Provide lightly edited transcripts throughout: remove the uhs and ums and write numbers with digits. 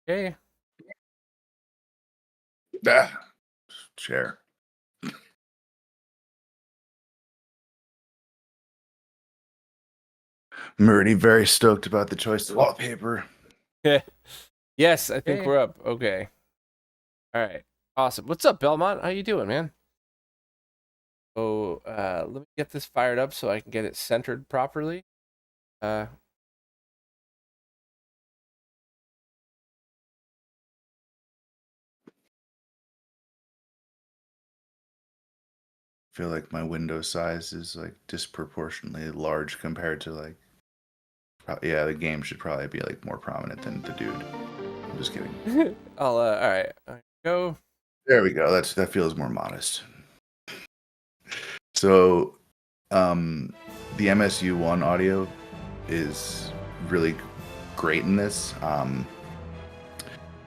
Okay. Ah, share. I'm already very stoked about the choice of wallpaper. Yes, I think Okay. we're up. Okay. All right. Awesome. What's up, Belmont? How you doing, man? Oh, let me get this fired up so I can get it centered properly. Uh, I feel like my window size is like disproportionately large compared to like, yeah, the game should probably be like more prominent than the dude. I'm just kidding. all right. Go. There we go. That feels more modest. So, the MSU1 audio is really great in this.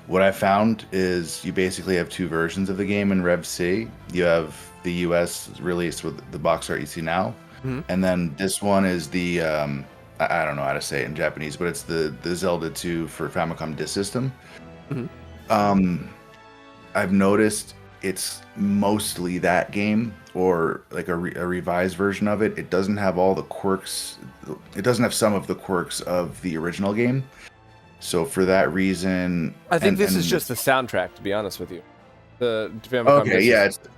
What I found is you basically have two versions of the game in Rev C. You have the US release with the box art you see now, Mhm. and then this one is the I don't know how to say it in Japanese, but it's the Zelda II for Famicom Disk System. Mhm. I've noticed it's mostly that game or like a revised version of it. It doesn't have all the quirks. It doesn't have some of the quirks of the original game. So for that reason, I think this is and just the soundtrack, to be honest with you. The Famicom okay, Disk yeah, System. it's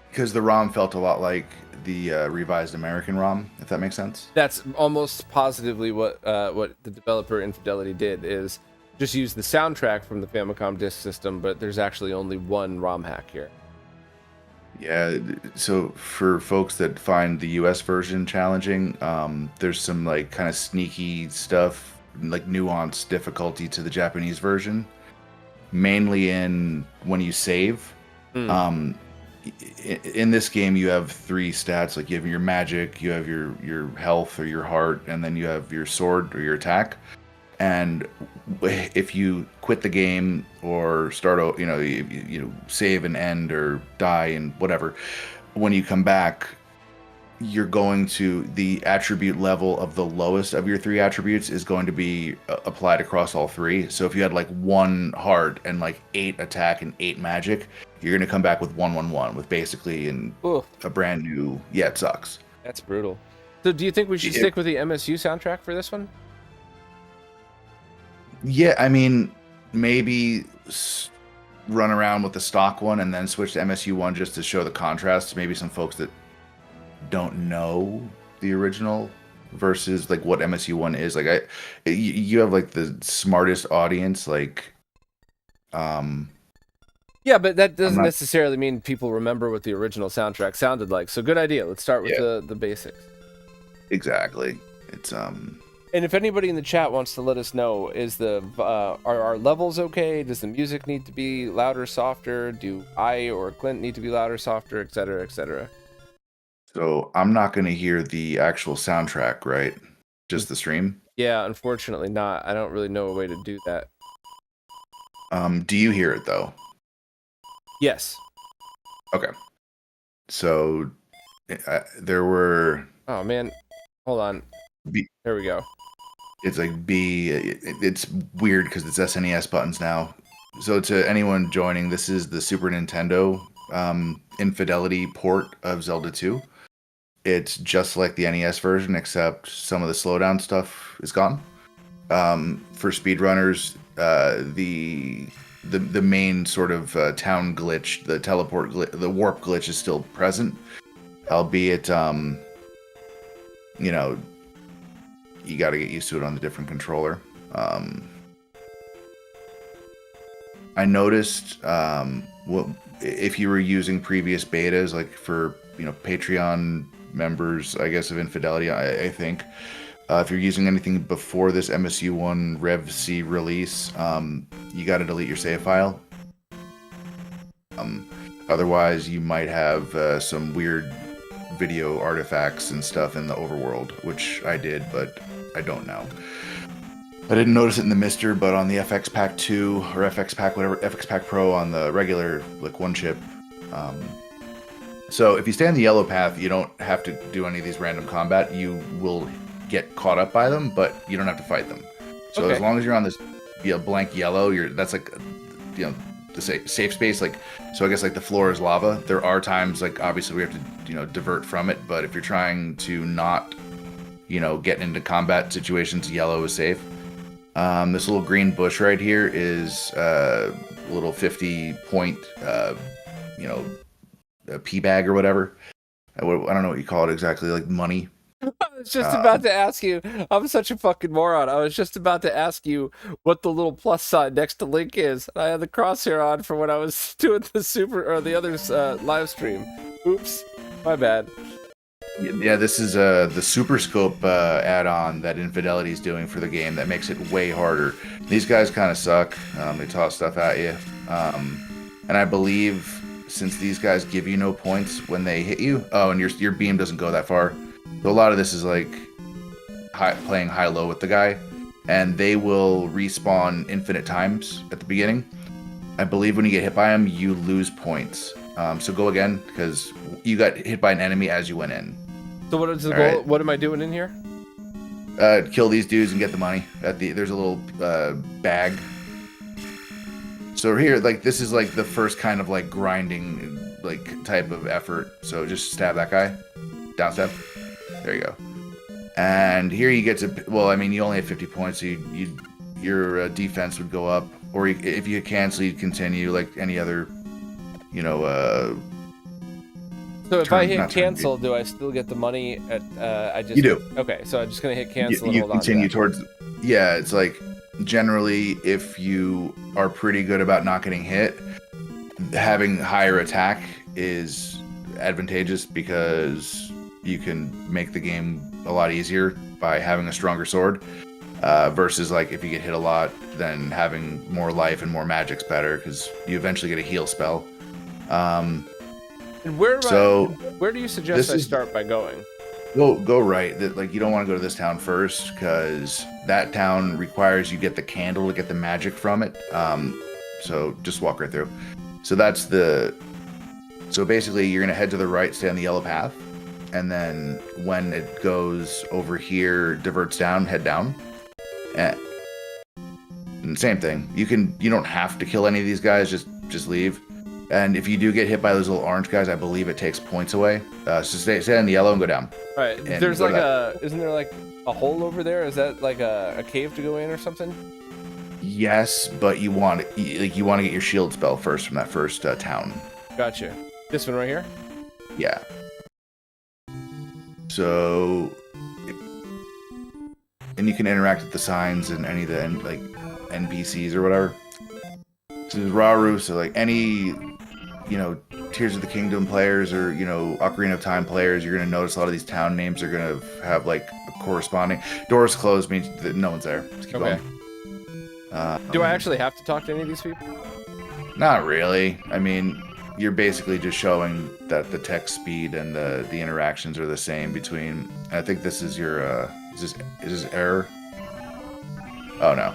because the ROM felt a lot like the revised American ROM, if that makes sense. That's almost positively what the developer Infidelity did is just use the soundtrack from the Famicom Disk System, but there's actually only one ROM hack here. Yeah, so for folks that find the US version challenging, there's some like kind of sneaky stuff, like nuanced difficulty to the Japanese version, mainly in when you save. Mm. Um, in this game, you have three stats. Like you have your magic, you have your health or your heart, and then you have your sword or your attack. And if you quit the game or start, you save and end or die and whatever, when you come back, you're going to the attribute level of the lowest of your three attributes is going to be applied across all three. So if you had like one heart and like 8 attack and 8 magic, you're going to come back with 111 with basically a brand new. Yeah, it sucks. That's brutal. So do you think we should stick with the MSU soundtrack for this one? Yeah, I mean, maybe run around with the stock one and then switch to MSU1 just to show the contrast to maybe some folks that don't know the original versus like what MSU1 is. Like you have like the smartest audience, like yeah, but that doesn't necessarily mean people remember what the original soundtrack sounded like. So good idea. Let's start with the basics. Exactly. It's And if anybody in the chat wants to let us know, is are our levels okay? Does the music need to be louder, softer? Do I or Clint need to be louder, softer, etc., etc.? So I'm not going to hear the actual soundtrack, right? Just the stream? Yeah, unfortunately not. I don't really know a way to do that. Do you hear it though? Yes. Okay. So there were. Oh man, hold on. There we go. It's like B. It's weird because it's SNES buttons now. So to anyone joining, this is the Super Nintendo Infidelity port of Zelda II. It's just like the NES version, except some of the slowdown stuff is gone. For speedrunners, the main sort of town glitch, the teleport glitch, the warp glitch is still present, albeit you got to get used to it on the different controller. I noticed if you were using previous betas, like for Patreon members, I guess, of Infidelity, I think if you're using anything before this MSU1 Rev C release, you got to delete your save file. Otherwise, you might have some weird video artifacts and stuff in the overworld, which I did, but I don't know. I didn't notice it in the Mister, but on the FX Pack 2 or FX Pack, whatever, FX Pack Pro on the regular, like one chip. So if you stay on the yellow path, you don't have to do any of these random combat. You will get caught up by them, but you don't have to fight them. So Okay. as long as you're on this blank yellow, that's like, the safe space. Like, so I guess like the floor is lava. There are times like obviously we have to divert from it, but if you're trying to not get into combat situations, yellow is safe. This little green bush right here is a little 50-point, a pea bag or whatever. I don't know what you call it exactly, like money. I was just about to ask you. I'm such a fucking moron. I was just about to ask you what the little plus sign next to link is. I had the crosshair on for when I was doing the other live stream. Oops, my bad. Yeah, this is the Super Scope add-on that Infidelity is doing for the game that makes it way harder. These guys kind of suck. They toss stuff at you. And I believe since these guys give you no points when they hit you, and your beam doesn't go that far. So a lot of this is like playing high-low with the guy, and they will respawn infinite times at the beginning. I believe when you get hit by them, you lose points. So go again, because you got hit by an enemy as you went in. So what is the goal? Right. What am I doing in here? Kill these dudes and get the money. There's a little bag. So here, like, this is like the first kind of like grinding like type of effort. So just stab that guy, down step. There you go. And here you get to, well, I mean, you only have 50 points, so your defense would go up, or if you cancel, you'd continue like any other, So if I hit cancel, do I still get the money? You do. Okay, so I'm just gonna hit cancel. You and hold continue on to towards. Yeah, it's like generally if you are pretty good about not getting hit, having higher attack is advantageous because you can make the game a lot easier by having a stronger sword. Versus like if you get hit a lot, then having more life and more magic's better because you eventually get a heal spell. And where do you suggest I start by going? Go right. Like you don't want to go to this town first because that town requires you get the candle to get the magic from it. So just walk right through. So so basically you're gonna head to the right, stay on the yellow path, and then when it goes over here, diverts down, head down. And same thing. You don't have to kill any of these guys. Just leave. And if you do get hit by those little orange guys, I believe it takes points away. So stay on the yellow and go down. All right. There's like isn't there like a hole over there? Is that like a cave to go in or something? Yes, but you want to get your shield spell first from that first town. Gotcha. This one right here? Yeah. So, and you can interact with the signs and any of the NPCs or whatever. So there's Raru, so like any Tears of the Kingdom players or Ocarina of Time players, you're gonna notice a lot of these town names are gonna have like a corresponding. Doors closed means that no one's there. Just keep going. Do I actually have to talk to any of these people? Not really. I mean, you're basically just showing that the text speed and the interactions are the same between. I think this is your. Is this error? Oh no.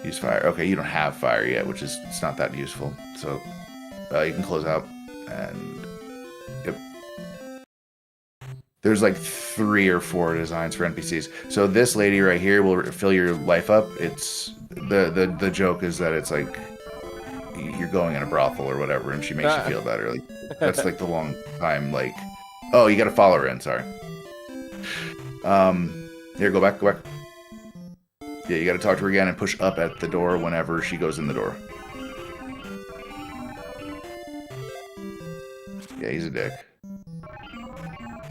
Use fire. Okay, you don't have fire yet, which is it's not that useful. So you can close out and yep. There's like 3 or 4 designs for NPCs. So this lady right here will fill your life up. It's the joke is that it's like you're going in a brothel or whatever, and she makes you feel better. Like that's like the long time. Like, oh, you got to follow her in. Sorry. Here, go back. Yeah, you got to talk to her again and push up at the door whenever she goes in the door. Yeah, he's a dick.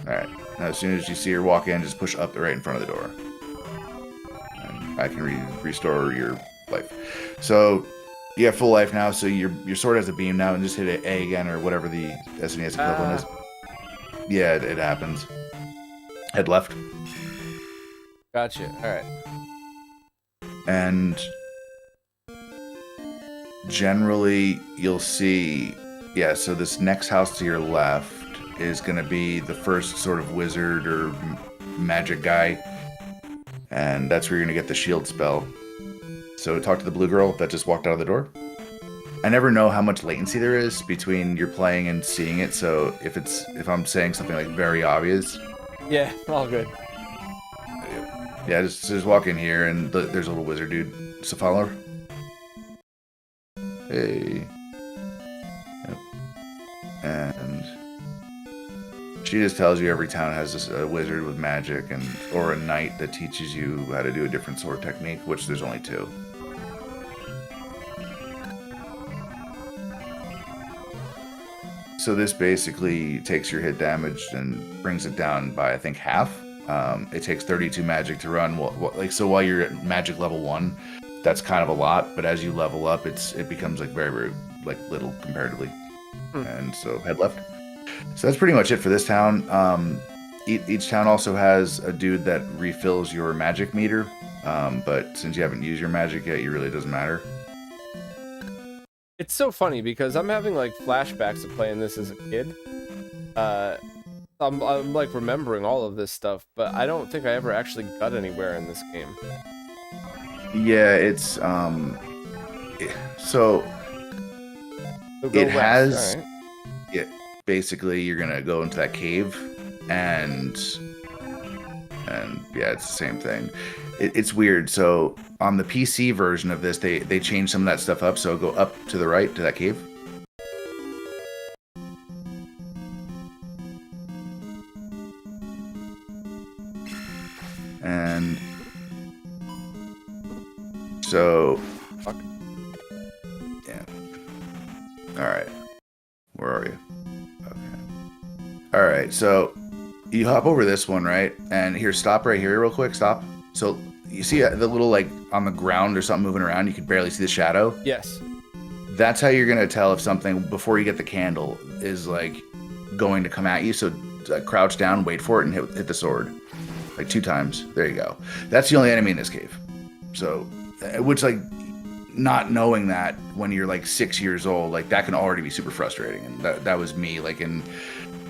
Alright, now as soon as you see her walk in, just push up right in front of the door. And I can restore your life. So, you have full life now, so your sword has a beam now, and just hit A again, or whatever the SNES equivalent is. Yeah, it happens. Head left. Gotcha, alright. And generally, you'll see, yeah, so this next house to your left is going to be the first sort of wizard or magic guy. And that's where you're going to get the shield spell. So talk to the blue girl that just walked out of the door. I never know how much latency there is between you're playing and seeing it. So if I'm saying something like very obvious. Yeah, all good. Yeah, just walk in here, and there's a little wizard dude. So follow her. Hey. Yep. And she just tells you every town has a wizard with magic, or a knight that teaches you how to do a different sword technique, which there's only 2. So this basically takes your hit damage and brings it down by, I think, half. It takes 32 magic to run. So while you're at magic level 1, that's kind of a lot. But as you level up, it becomes like very, very like little comparatively. And so head left. So that's pretty much it for this town. Each town also has a dude that refills your magic meter. But since you haven't used your magic yet, it really doesn't matter. It's so funny because I'm having like flashbacks of playing this as a kid. I'm like remembering all of this stuff, but I don't think I ever actually got anywhere in this game. Yeah, it's so it has. Right. Yeah, basically you're gonna go into that cave, and yeah, it's the same thing. It's weird. So on the PC version of this, they changed some of that stuff up. So go up to the right to that cave. And so, fuck. Yeah. All right. Where are you? Okay. All right. So you hop over this one, right? And here, stop right here real quick. Stop. So you see the little, like, on the ground or something moving around, you can barely see the shadow? Yes. That's how you're going to tell if something, before you get the candle, is, like, going to come at you. So crouch down, wait for it, and hit the sword. Like 2 times. There you go. That's the only enemy in this cave. So, which, like, not knowing that when you're, like, 6 years old, like, that can already be super frustrating. And that was me, like, in,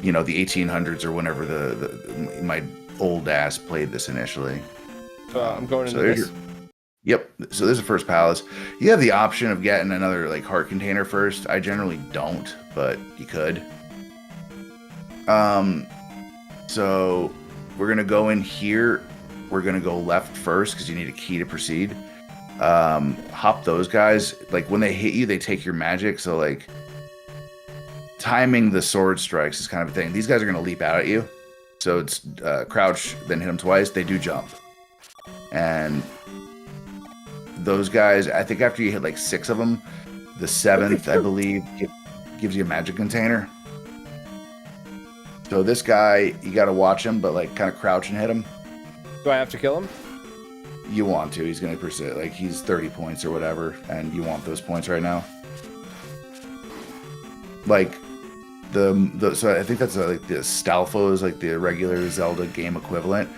you know, the 1800s or whenever my old ass played this initially. I'm going into this. Yep. So there's the first palace. You have the option of getting another, like, heart container first. I generally don't, but you could. So we're gonna go in here. We're gonna go left first because you need a key to proceed. Hop those guys. Like, when they hit you, they take your magic. So, like, timing the sword strikes is kind of a thing. These guys are gonna leap out at you. So it's crouch, then hit them twice. They do jump. And those guys, I think after you hit like 6 of them, the 7th, I believe, gives you a magic container. So this guy, you got to watch him, but, like, kind of crouch and hit him. Do I have to kill him? You want to. He's going to persist. Like, he's 30 points or whatever, and you want those points right now. Like, so I think that's like the Stalfo is like the regular Zelda game equivalent.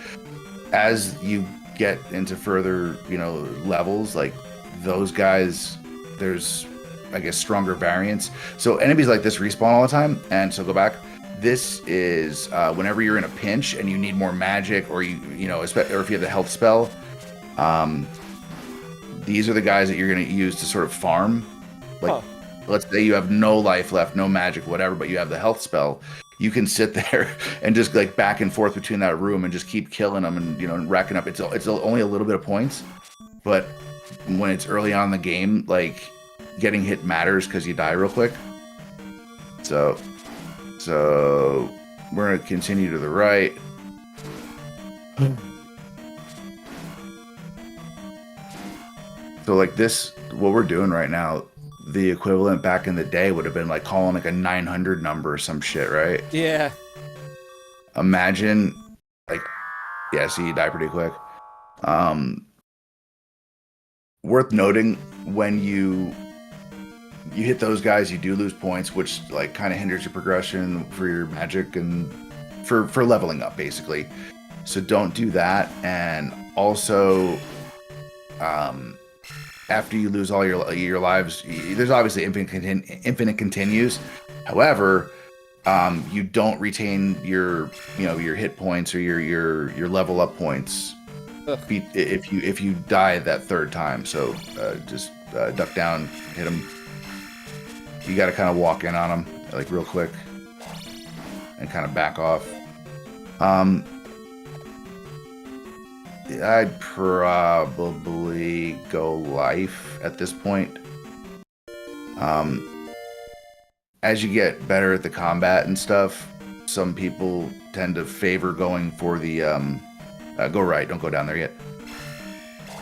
As you get into further, you know, levels, like, those guys, there's, I guess, stronger variants. So enemies like this respawn all the time, and so go back. This is whenever you're in a pinch and you need more magic, or you know, or if you have the health spell. These are the guys that you're going to use to sort of farm. Like, let's say you have no life left, no magic, whatever, but you have the health spell. You can sit there and just, like, back and forth between that room and just keep killing them and, you know, and racking up. It's only a little bit of points, but when it's early on in the game, like, getting hit matters because you die real quick. So we're going to continue to the right. So, like, this, what we're doing right now, the equivalent back in the day would have been, like, calling, like, a 900 number or some shit, right? Yeah. Imagine, like, yeah, see, you die pretty quick. Worth noting, when you hit those guys, you do lose points, which, like, kind of hinders your progression for your magic and for leveling up, basically. So don't do that. And also, after you lose all your lives, there's obviously infinite continues. However, you don't retain your hit points or your level up points if you die that 3rd time. So just duck down, hit them. You got to kind of walk in on them, like, real quick, and kind of back off. I'd probably go life at this point. As you get better at the combat and stuff, some people tend to favor going for the go right, don't go down there yet.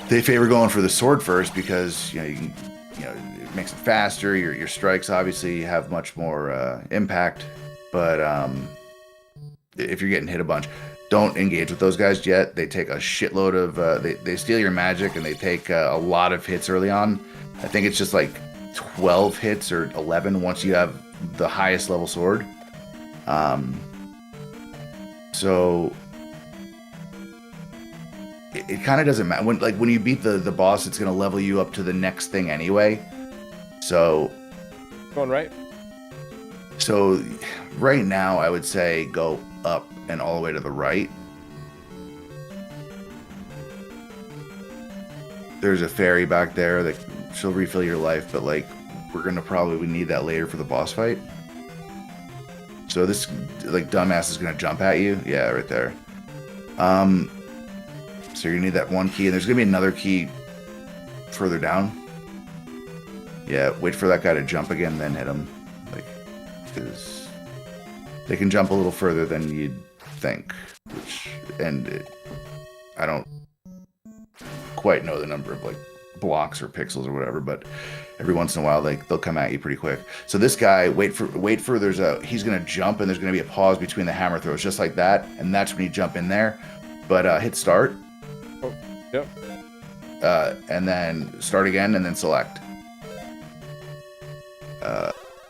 They favor going for the sword first because you can, it makes it faster. Your strikes obviously have much more impact, but if you're getting hit a bunch, don't engage with those guys yet. They take a shitload of they steal your magic and they take a lot of hits early on. I think it's just like 12 hits or 11 once you have the highest level sword. So it kind of doesn't matter when you beat the boss. It's gonna level you up to the next thing anyway. So going right. So right now I would say go up and all the way to the right. There's a fairy back there that she'll refill your life, but like we're gonna probably need that later for the boss fight. So this like dumbass is gonna jump at you. Yeah, right there. So you need that one key, and there's gonna be another key further down. Yeah, wait for that guy to jump again, then hit him. Like, because they can jump a little further than you'd think. I don't quite know the number of like blocks or pixels or whatever, but every once in a while they'll come at you pretty quick. So this guy, wait for he's gonna jump and there's gonna be a pause between the hammer throws, just like that, and that's when you jump in there. But hit start. Oh, yep. And then start again and then select.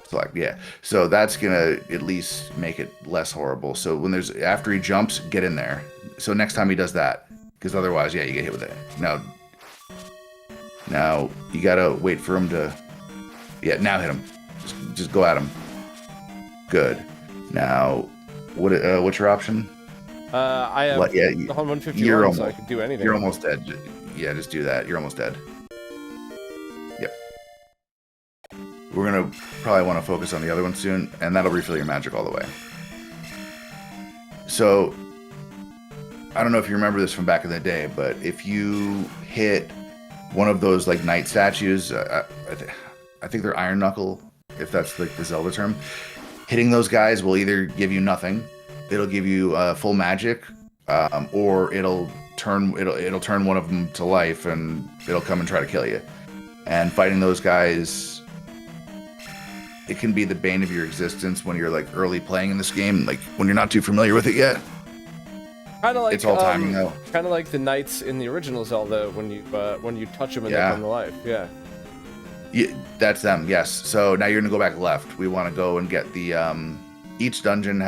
Select, yeah. So that's gonna at least make it less horrible. So after he jumps, get in there. So next time he does that, because otherwise, yeah, you get hit with it. Now you gotta wait for him to. Yeah, now hit him. Just go at him. Good. Now, what's your option? I have 151, so I could do anything. You're almost dead. Yeah, just do that. You're almost dead. Yep. We're gonna probably want to focus on the other one soon, and that'll refill your magic all the way. So, I don't know if you remember this from back in the day, but if you hit one of those like knight statues, I think they're Iron Knuckle, if that's like the Zelda term. Hitting those guys will either give you nothing, it'll give you full magic, or it'll turn one of them to life and it'll come and try to kill you. And fighting those guys, it can be the bane of your existence when you're like early playing in this game, like when you're not too familiar with it yet. Kind of like it's all timing though. Kind of like the knights in the original Zelda when you touch them and they come to life. Yeah. Yeah, that's them. Yes. So now you're gonna go back left. We want to go and get the each dungeon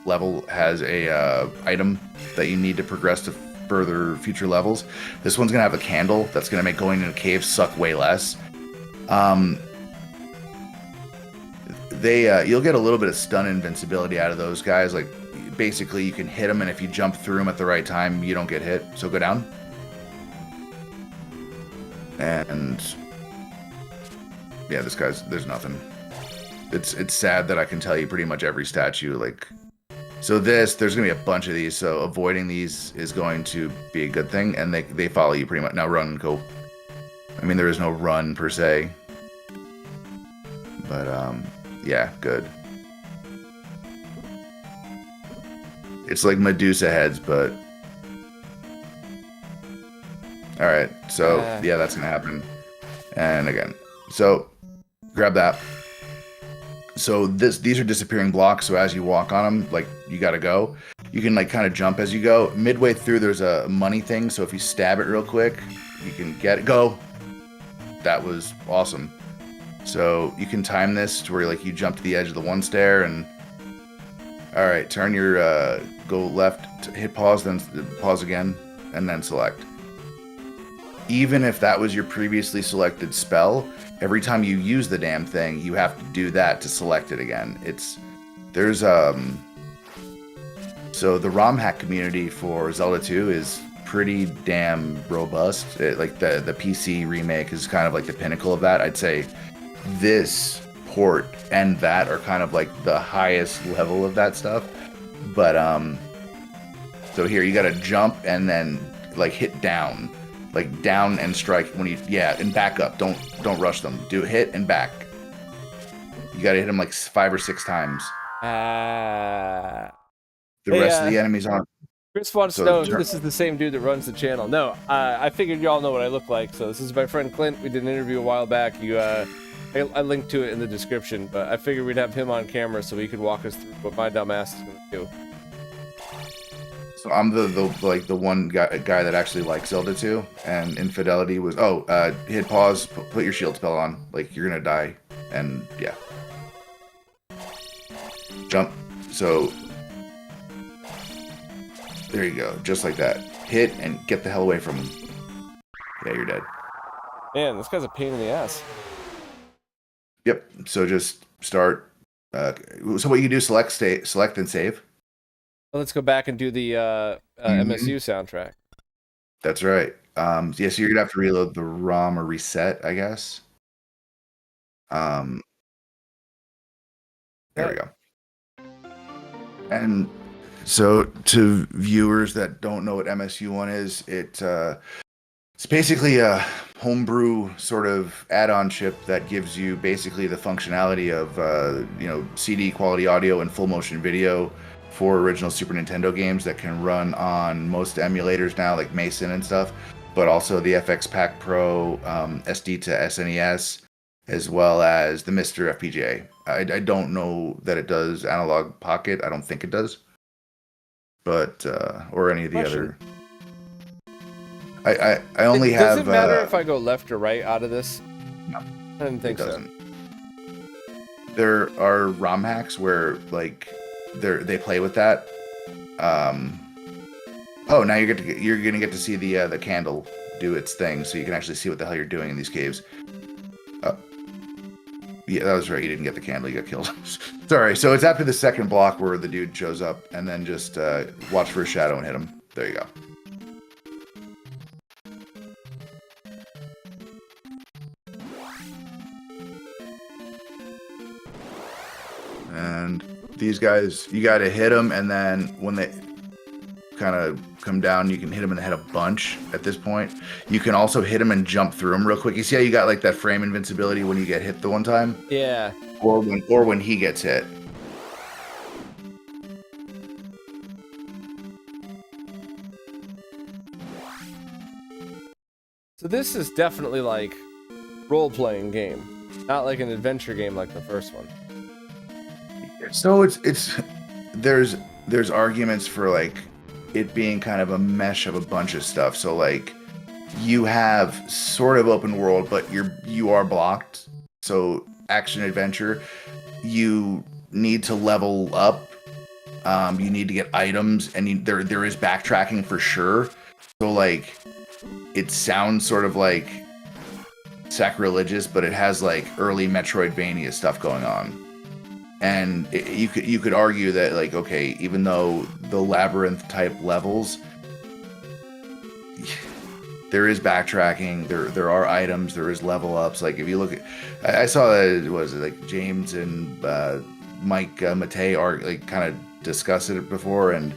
level has a item that you need to progress to further future levels. This one's gonna have a candle that's gonna make going in a cave suck way less. You'll get a little bit of stun invincibility out of those guys. Like basically you can hit them, and if you jump through them at the right time, you don't get hit. So go down. And yeah, there's nothing. It's sad that I can tell you pretty much every statue, like, so there's gonna be a bunch of these, so avoiding these is going to be a good thing, and they follow you pretty much. Now run and go. I mean, there is no run per se, but yeah, good. It's like Medusa heads, but all right. So yeah, that's gonna happen, and again, so grab that. So these are disappearing blocks, so as you walk on them, like, you gotta go. You can like kind of jump as you go. Midway through, there's a money thing, so if you stab it real quick, you can get it. Go. That was awesome. So you can time this to where like you jump to the edge of the one stair, and all right, turn your go left, hit pause, then pause again, and then select. Even if that was your previously selected spell, every time you use the damn thing, you have to do that to select it again. So the ROM hack community for Zelda 2 is pretty damn robust. Like the PC remake is kind of like the pinnacle of that. I'd say this port and that are kind of like the highest level of that stuff. But so here you got to jump and then like hit down, like down and strike when you and back up. Don't rush them. Do hit and back. You gotta hit them like 5 or 6 times. The rest of the enemies aren't. Chris wants to know if this is the same dude that runs the channel. No, I figured y'all know what I look like. So this is my friend Clint. We did an interview a while back. I linked to it in the description, but I figured we'd have him on camera so he could walk us through what my dumb ass is gonna do. So I'm the one guy that actually likes Zelda 2, and Infidelity was hit pause, put your shield spell on, like you're gonna die, and yeah, jump. So there you go, just like that. Hit and get the hell away from him. Yeah, you're dead. Man, this guy's a pain in the ass. Yep. So just start. So what you do? Select and save. Let's go back and do the MSU soundtrack. That's right. So you're gonna have to reload the ROM or reset, I guess. There we go. And so to viewers that don't know what MSU1 is, it's basically a homebrew sort of add-on chip that gives you basically the functionality of CD quality audio and full motion video for original Super Nintendo games that can run on most emulators now, like Mason and stuff, but also the FX Pack Pro, SD to SNES, as well as the Mr. FPGA. I don't know that it does Analog Pocket. I don't think it does, but or any of the other. I only have. Does it matter if I go left or right out of this? No, I didn't think so. There are ROM hacks where like they play with that. Oh, now you're gonna get to see the candle do its thing, so you can actually see what the hell you're doing in these caves. Yeah, that was right. You didn't get the candle. You got killed. Sorry. So it's after the second block where the dude shows up, and then just watch for a shadow and hit him. There you go. And these guys, you got to hit them, and then when they kind of come down, you can hit them in the head a bunch at this point. You can also hit them and jump through them real quick. You see how you got like that frame invincibility when you get hit the one time? Yeah. Or when he gets hit. So this is definitely like role-playing game, not like an adventure game like the first one. So there's arguments for like it being kind of a mesh of a bunch of stuff. So like you have sort of open world, but you are blocked. So action adventure, you need to level up. You need to get items, and there is backtracking for sure. So like it sounds sort of like sacrilegious, but it has like early Metroidvania stuff going on. And you could argue that like, okay, even though the labyrinth type levels, there is backtracking, there are items, there is level ups. Like if you look at, I saw that was it like James and Mike Matei are like kind of discussed it before, and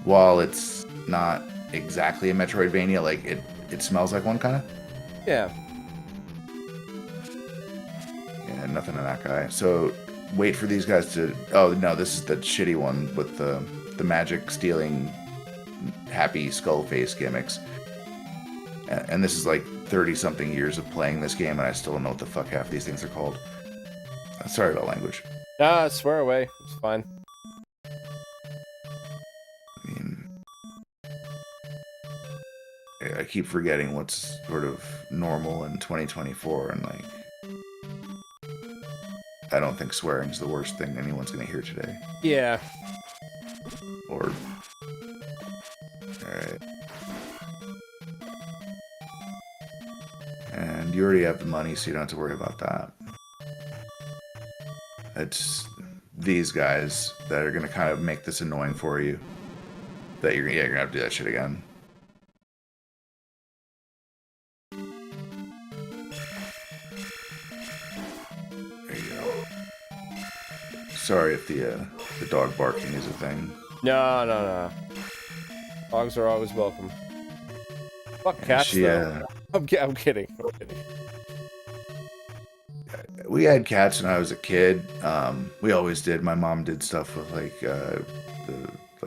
while it's not exactly a Metroidvania, like it smells like one kind of. Yeah. Yeah, nothing in that guy. So wait for these guys to. Oh no, this is the shitty one with the magic stealing, happy skull face gimmicks. And this is like 30-something years of playing this game, and I still don't know what the fuck half these things are called. Sorry about language. Nah, swear away. It's fine. I mean, I keep forgetting what's sort of normal in 2024, and like, I don't think swearing's the worst thing anyone's gonna hear today. Yeah. Or, alright. And you already have the money, so you don't have to worry about that. It's these guys that are gonna kind of make this annoying for you. That you're gonna have to do that shit again. There you go. Sorry if the dog barking is a thing. No. Dogs are always welcome. Fuck cats, though. I'm kidding. I'm kidding. We had cats when I was a kid. We always did. My mom did stuff with like the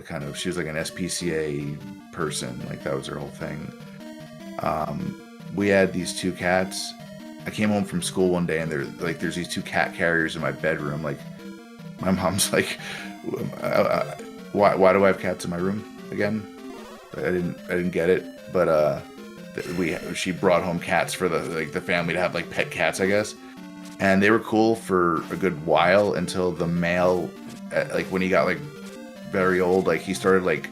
kind of, she was like an SPCA person. Like that was her whole thing. We had these two cats. I came home from school one day and there's these two cat carriers in my bedroom. Like my mom's like, why do I have cats in my room again? I didn't get it. But she brought home cats for the family to have like pet cats, I guess. And they were cool for a good while until the male, like when he got like very old, like he started like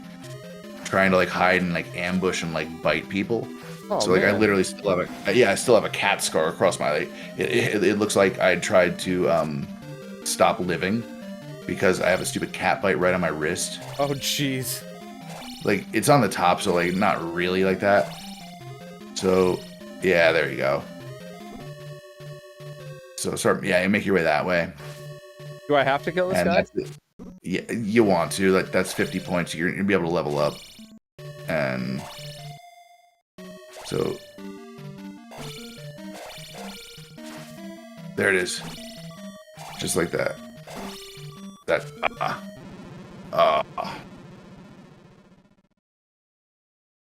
trying to like hide and like ambush and like bite people. Oh, so like man. I literally still have I still have a cat scar across my leg. It looks like I tried to stop living because I have a stupid cat bite right on my wrist. Oh, jeez. Like it's on the top, so like not really like that. So yeah, there you go. So you make your way that way. Do I have to kill this guy? Yeah, you want to. Like that's 50 points. You're gonna be able to level up, and so there it is, just like that.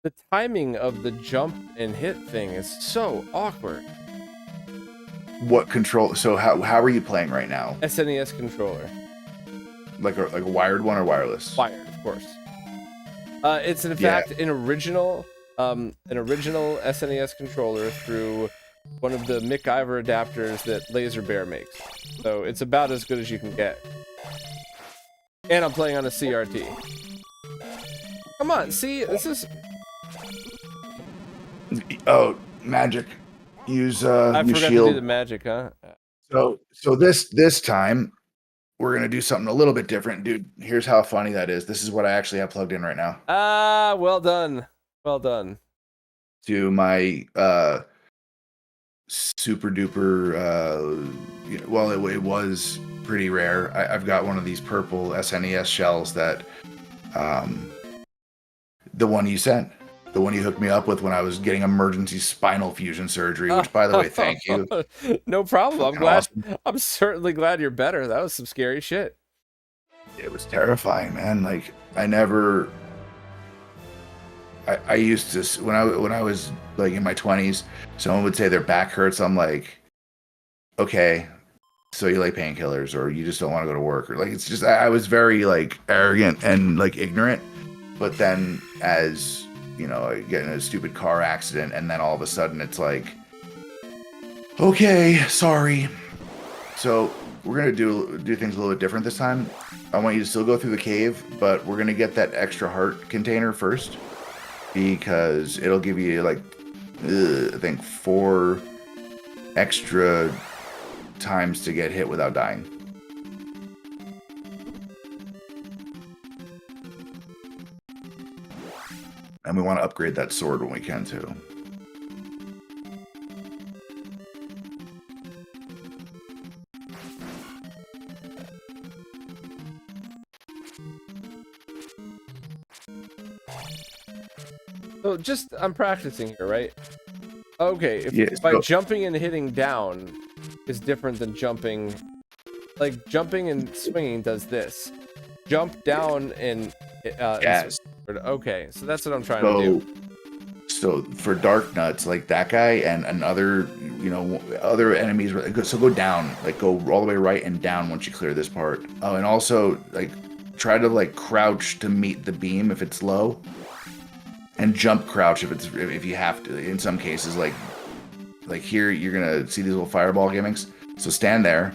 The timing of the jump and hit thing is so awkward. What control? So how are you playing right now? SNES controller. Like a wired one or wireless? Wired, of course. It's in fact an original SNES controller through one of the MacGyver adapters that Laser Bear makes. So it's about as good as you can get. And I'm playing on a CRT. Come on, see, this is. Oh, magic. Use I use forgot shield. to do the magic, huh? So this time we're gonna do something a little bit different, dude. Here's how funny that is. This is what I actually have plugged in right now. Ah, well done. Well done. To my super duper well, it was pretty rare. I've got one of these purple SNES shells that the one you sent. The one you hooked me up with when I was getting emergency spinal fusion surgery, which, by the way, thank you. No problem. I'm glad. Awesome. I'm certainly glad you're better. That was some scary shit. It was terrifying, man. Like I used to, when I was like in my 20s, someone would say their back hurts. I'm like, okay, so you like painkillers, or you just don't want to go to work, or like it's just I was very like arrogant and like ignorant. But then as you know, I get in a stupid car accident, and then all of a sudden it's like, okay, sorry. So we're gonna do things a little bit different this time. I want you to still go through the cave, but we're gonna get that extra heart container first, because it'll give you like I think 4 extra times to get hit without dying. And we want to upgrade that sword when we can too. So just, I'm practicing here, right? Okay, if jumping and hitting down is different than jumping, like jumping and swinging does this. Jump down and yes. Okay, so that's what I'm trying to do. So for Dark Nuts, like that guy and other, other enemies, so go down, like go all the way right and down once you clear this part. Oh, and also like try to like crouch to meet the beam if it's low, and jump crouch if you have to. In some cases, like here, you're gonna see these little fireball gimmicks. So stand there.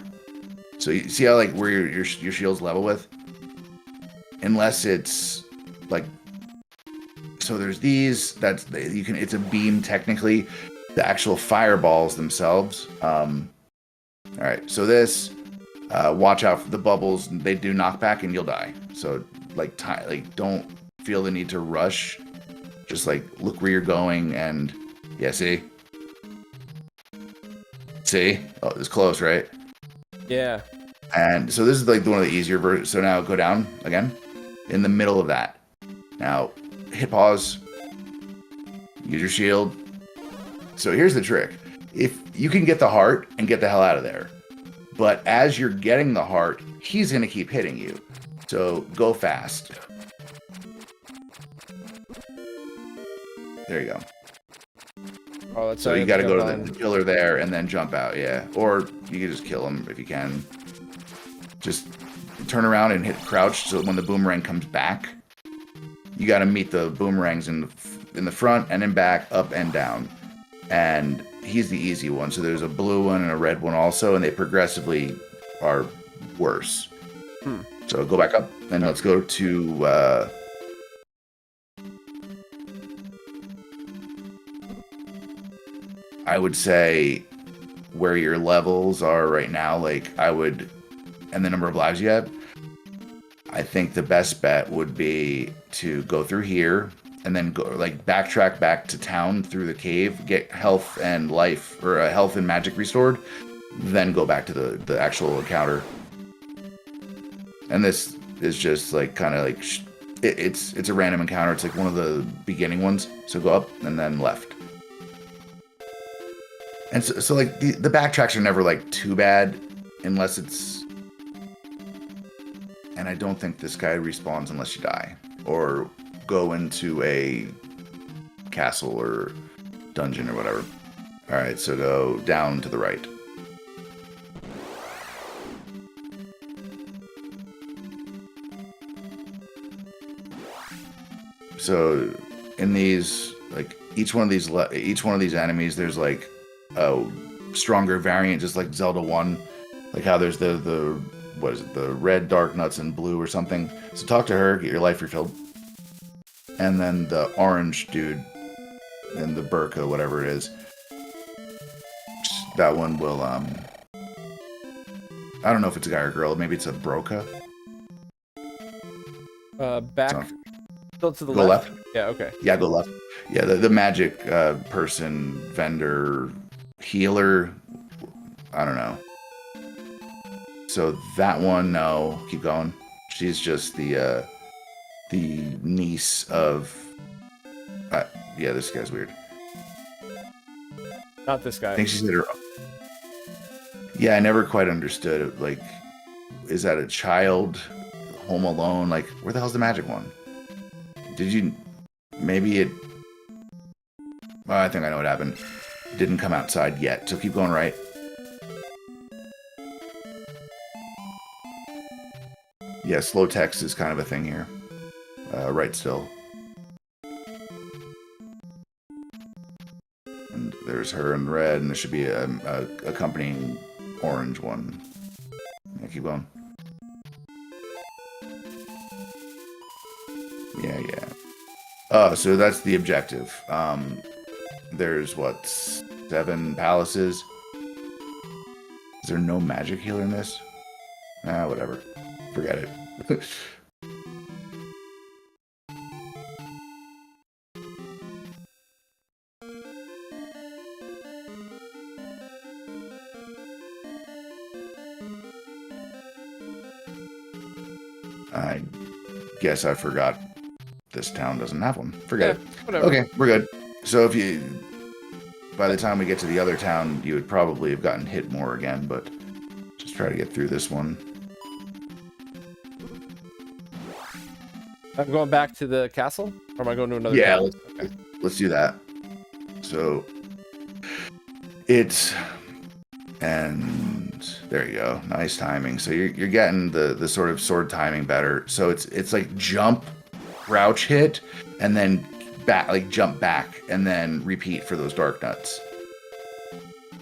So you see how like where your shield's level with, unless it's like. So there's these, it's a beam technically, the actual fireballs themselves. All right, so this, watch out for the bubbles. They do knock back and you'll die. So don't feel the need to rush. Just like look where you're going and yeah, see? Oh, it's close, right? Yeah. And so this is like one of the easier versions. So now go down again in the middle of that. Now, hit pause. use your shield. So here's the trick. If you can get the heart and get the hell out of there, but as you're getting the heart, he's going to keep hitting you. So go fast. There you go. Oh, that's so you got to go to the pillar there and then jump out, yeah. Or you can just kill him if you can. Just turn around and hit crouch so when the boomerang comes back, you got to meet the boomerangs in the front and in back, up and down. And he's the easy one. So there's a blue one and a red one also, and they progressively are worse. So go back up and let's go to I would say where your levels are right now, like I would, and the number of lives you have, I think the best bet would be to go through here and then go like backtrack back to town through the cave, get health and life or health and magic restored, then go back to the actual encounter. And this is just like kind of like it's a random encounter. It's like one of the beginning ones. So go up and then left. And so like the backtracks are never like too bad unless it's, and I don't think this guy respawns unless you die or go into a castle or dungeon or whatever. All right, so go down to the right. So in these, like each one of these enemies, there's like a stronger variant, just like Zelda 1, like how there's the what is it, the red dark nuts and blue or something. So talk to her, get your life refilled. And then the orange dude and the burqa, whatever it is, that one will I don't know if it's a guy or a girl, maybe it's a broca. Back still to the go left. left. Yeah, okay. Yeah, go left. Yeah, the magic person, vendor, healer, I don't know. So that one, no, keep going. She's just the niece of. Yeah, this guy's weird. Not this guy. I think she said her. Yeah, I never quite understood it. Like, is that a child, home alone? Like, where the hell's the magic one? Did you? Maybe it. Well, I think I know what happened. Didn't come outside yet, so keep going right. Yeah, slow text is kind of a thing here. Right still. And there's her in red, and there should be a accompanying orange one. Yeah, keep going. Yeah. Oh, so that's the objective. There's what, 7 palaces? Is there no magic healer in this? Whatever. Forget it. I guess I forgot this town doesn't have one. Forget it. Whatever. Okay, we're good. So if you, by the time we get to the other town, you would probably have gotten hit more again, but just try to get through this one. I'm going back to the castle? Or am I going to another Yeah, town? let's do that. So and there you go. Nice timing. So you're getting the sort of sword timing better. So it's like jump, crouch hit, and then back, like jump back, and then repeat for those dark nuts.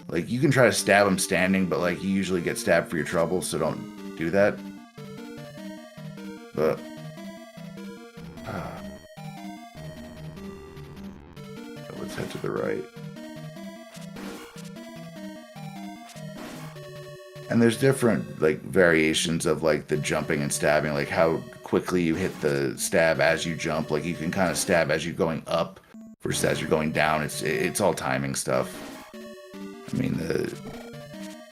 Like you can try to stab them standing, but like you usually get stabbed for your trouble, so don't do that. But let's head to the right. And there's different like variations of like the jumping and stabbing, like how quickly you hit the stab as you jump. Like you can kind of stab as you're going up versus as you're going down. It's all timing stuff. I mean,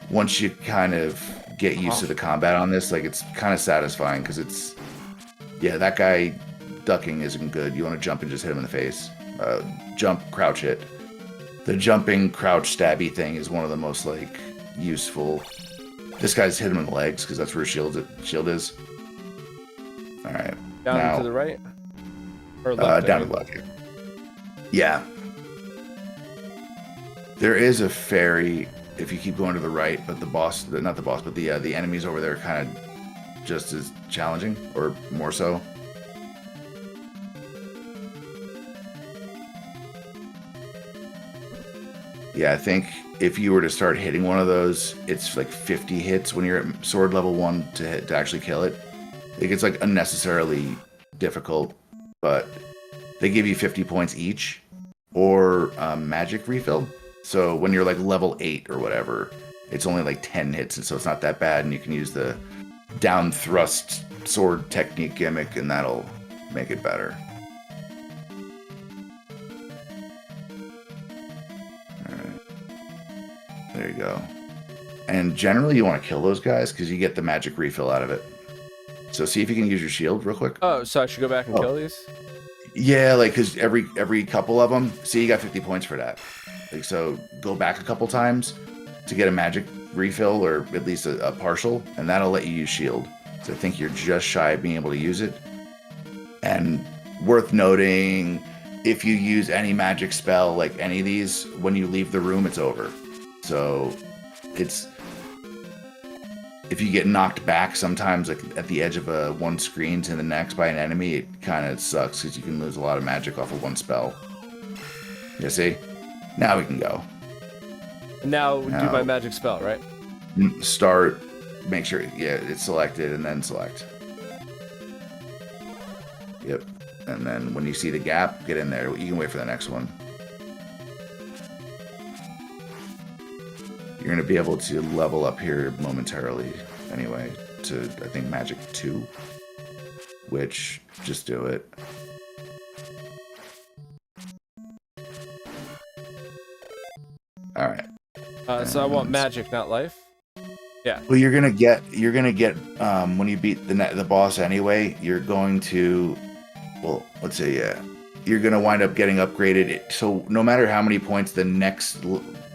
once you kind of get used to the combat on this, like it's kind of satisfying because that guy ducking isn't good. You want to jump and just hit him in the face. jump, crouch, hit. The jumping, crouch, stabby thing is one of the most like useful. This guy's hit him in the legs because that's where shield is. All right. Down now, to the right? Or left? Down to the left. Yeah. There is a fairy if you keep going to the right, but the boss, not the boss, but the enemies over there are kind of just as challenging, or more so. Yeah, I think if you were to start hitting one of those, it's like 50 hits when you're at sword level 1 to actually kill it. Like, it's like unnecessarily difficult, but they give you 50 points each, or magic refill. So when you're like level 8 or whatever, it's only like 10 hits, and so it's not that bad, and you can use the down thrust sword technique gimmick, and that'll make it better. There you go. And generally you want to kill those guys because you get the magic refill out of it. So see if you can use your shield real quick. Oh, so I should go back and kill these? Yeah, like, because every couple of them, see, you got 50 points for that. Like, so go back a couple times to get a magic refill, or at least a partial, and that'll let you use shield. So I think you're just shy of being able to use it. And worth noting, if you use any magic spell, like any of these, when you leave the room, it's over. So it's, if you get knocked back sometimes, like at the edge of one screen to the next by an enemy, it kind of sucks because you can lose a lot of magic off of one spell. You see? Now we can go. Now do my magic spell, right? Start, make sure, yeah, it's selected, and then select. Yep. And then when you see the gap, get in there. You can wait for the next one. You're going to be able to level up here momentarily anyway to, I think, Magic 2, which, just do it. All right. So I want magic, not life. Yeah. Well, you're gonna get when you beat the boss anyway. You're going to, well, let's say, yeah, you're gonna wind up getting upgraded. So no matter how many points the next,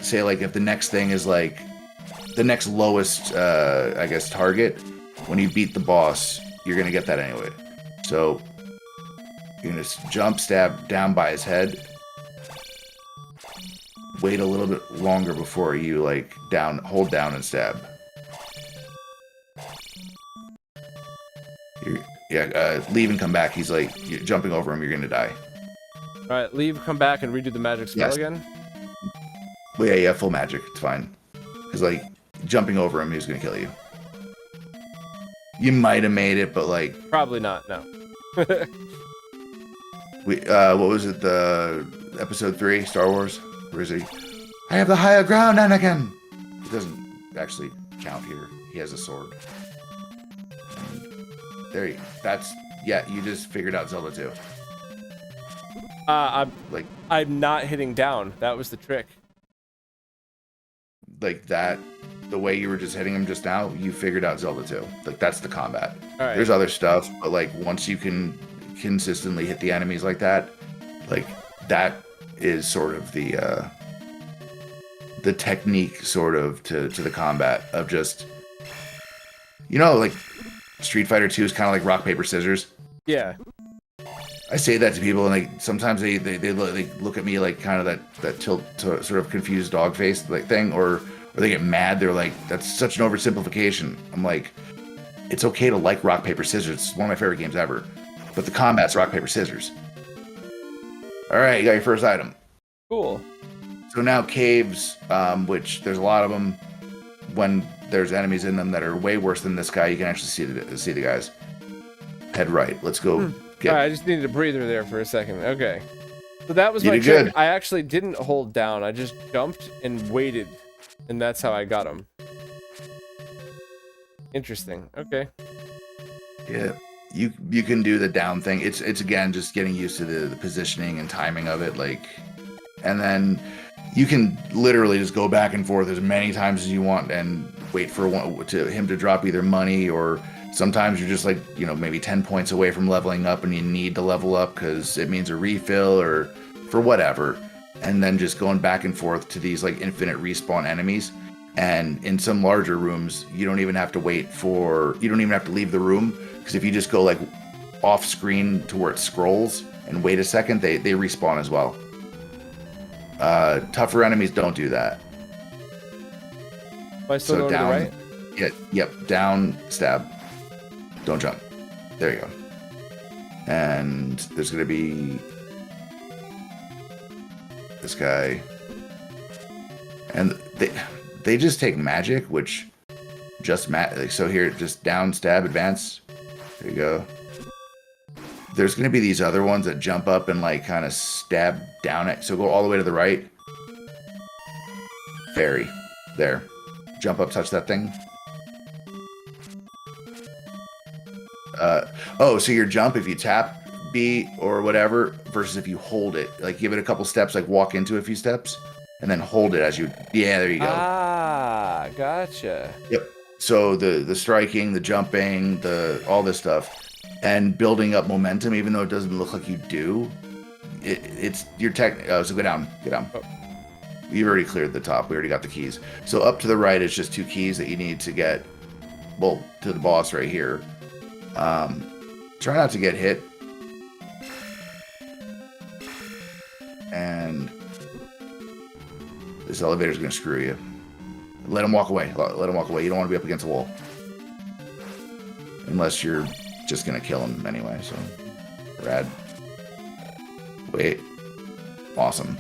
say, like, if the next thing is like the next lowest, I guess, target, when you beat the boss, you're gonna get that anyway. So you're gonna jump, stab down by his head. Wait a little bit longer before you, like, hold down and stab. Leave and come back. He's like, you're jumping over him, you're gonna die. Alright, leave, come back, and redo the magic spell again? Well, yeah, full magic. It's fine. Because, like, jumping over him, he's gonna kill you. You might have made it, but, like... Probably not, no. What was it, the episode 3, Star Wars? Where is he? I have the higher ground, Anakin! It doesn't actually count here. He has a sword. There you go. You just figured out Zelda 2. I'm not hitting down. That was the trick. Like that, the way you were just hitting him just now, you figured out Zelda 2. Like, that's the combat. All right. There's other stuff, but, like, once you can consistently hit the enemies like that, like, that is sort of the technique, sort of, to the combat of just, you know, like, Street Fighter 2 is kind of like rock, paper, scissors. Yeah. I say that to people, and sometimes they look at me like kind of that tilt, sort of confused dog face like thing, or they get mad. They're like, that's such an oversimplification. I'm like, it's okay to like rock, paper, scissors. It's one of my favorite games ever. But the combat's rock, paper, scissors. All right, you got your first item. Cool. So now caves, which there's a lot of them. When there's enemies in them that are way worse than this guy, you can actually see the guys. Head right. Let's go. All right, I just needed a breather there for a second. Okay. So that was my trick. Good. I actually didn't hold down. I just jumped and waited, and that's how I got him. Interesting. Okay. Yeah. You can do the down thing. It's again just getting used to the positioning and timing of it, like, and then you can literally just go back and forth as many times as you want and wait for him to drop either money, or sometimes you're just like, you know, maybe 10 points away from leveling up and you need to level up because it means a refill, or for whatever, and then just going back and forth to these like infinite respawn enemies. And in some larger rooms, you don't even have to leave the room, because if you just go like off screen to where it scrolls and wait a second, they respawn as well. Tougher enemies don't do that. Am I still going down, to the right? Yep, down, stab. Don't jump. There you go. And there's going to be this guy. And they just take magic, which just so here, just down, stab, advance. There you go. There's going to be these other ones that jump up and like kind of stab down it. So go all the way to the right. Fairy. There. Jump up, touch that thing. So your jump, if you tap B or whatever, versus if you hold it. Like give it a couple steps, like walk into a few steps, and then hold it as you... Yeah, there you go. Ah, gotcha. Yep. So the striking, the jumping, all this stuff. And building up momentum, even though it doesn't look like you do, it's your tech. So go down, get down. Oh. You've already cleared the top. We already got the keys. So up to the right is just 2 keys that you need to get, well, to the boss right here. Try not to get hit. And this elevator's gonna screw you. Let him walk away. Let him walk away. You don't want to be up against the wall, unless you're just gonna kill him anyway. So rad. Wait. Awesome.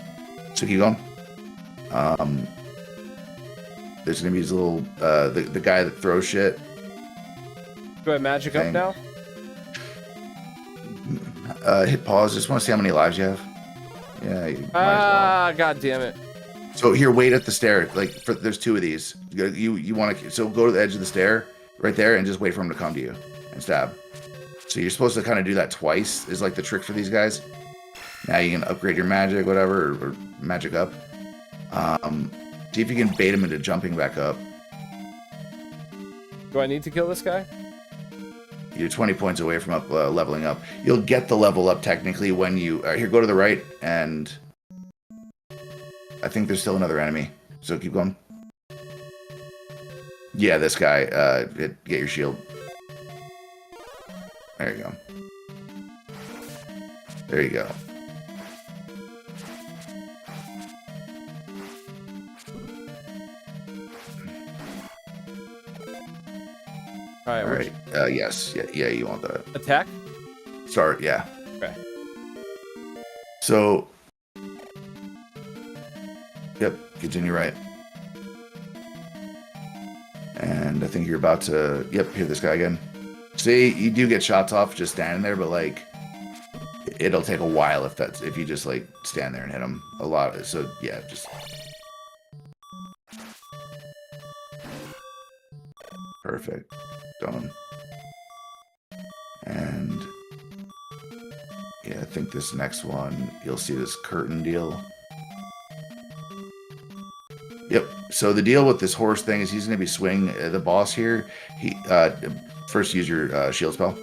So keep going. There's gonna be these little the guy that throws shit. Do I magic up now? Hit pause. Just want to see how many lives you have. Yeah. You might as well. God damn it. So here, wait at the stair. Like there's 2 of these. You want to, so go to the edge of the stair right there and just wait for him to come to you and stab. So you're supposed to kind of do that twice, is like the trick for these guys. Now you can upgrade your magic, whatever, or magic up. See if you can bait him into jumping back up. Do I need to kill this guy? You're 20 points away from leveling up. You'll get the level up technically when you... here, go to the right, and... I think there's still another enemy. So keep going. Yeah, this guy. Get your shield. There you go. There you go. All right. Yes. Yeah, you want that. Attack? Start, yeah. Okay. So... Yep, continue right. And I think you're about to... Yep, hit this guy again. See, you do get shots off just standing there, but like... It'll take a while if you just like stand there and hit him. A lot. So yeah, just... Perfect. Done. And... Yeah, I think this next one, you'll see this curtain deal. Yep. So the deal with this horse thing is he's going to be swinging the boss here. He first use your shield spell.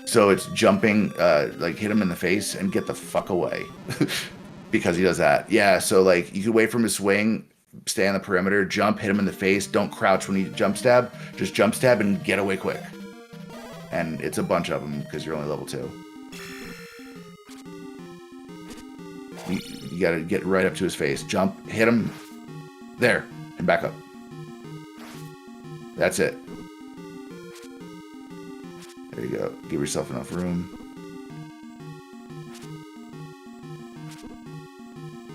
So it's jumping, like hit him in the face and get the fuck away, because he does that. Yeah. So like you could wait for him to swing, stay on the perimeter, jump, hit him in the face. Don't crouch when you jump stab. Just jump stab and get away quick. And it's a bunch of them because you're only level 2. You gotta get right up to his face. Jump, hit him. There. And back up. That's it. There you go. Give yourself enough room.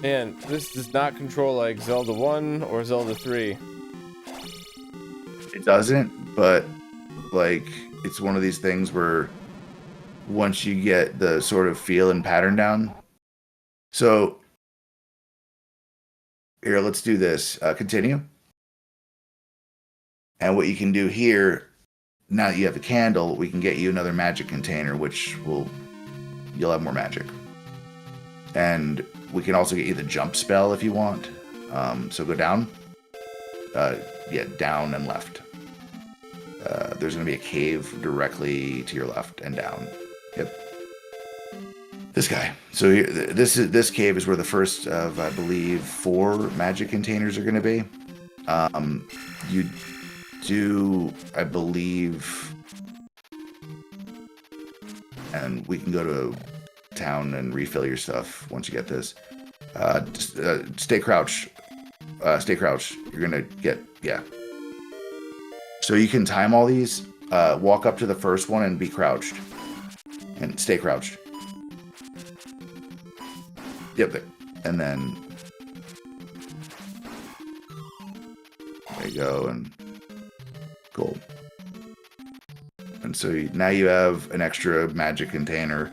Man, this does not control like Zelda 1 or Zelda 3. It doesn't, but like it's one of these things where once you get the sort of feel and pattern down. So here, let's do this. Continue. And what you can do here, now that you have the candle, we can get you another magic container, which you'll have more magic. And we can also get you the jump spell if you want. So go down. Yeah, down and left. There's going to be a cave directly to your left and down. Yep. This guy. So this cave is where the first of, I believe, 4 magic containers are going to be. You do, I believe, and we can go to town and refill your stuff once you get this. Just, stay crouch. Stay crouch. You're going to get, yeah. So you can time all these. Walk up to the first one and be crouched. And stay crouched. Yep, there. And then there you go, and gold. And so now you have an extra magic container.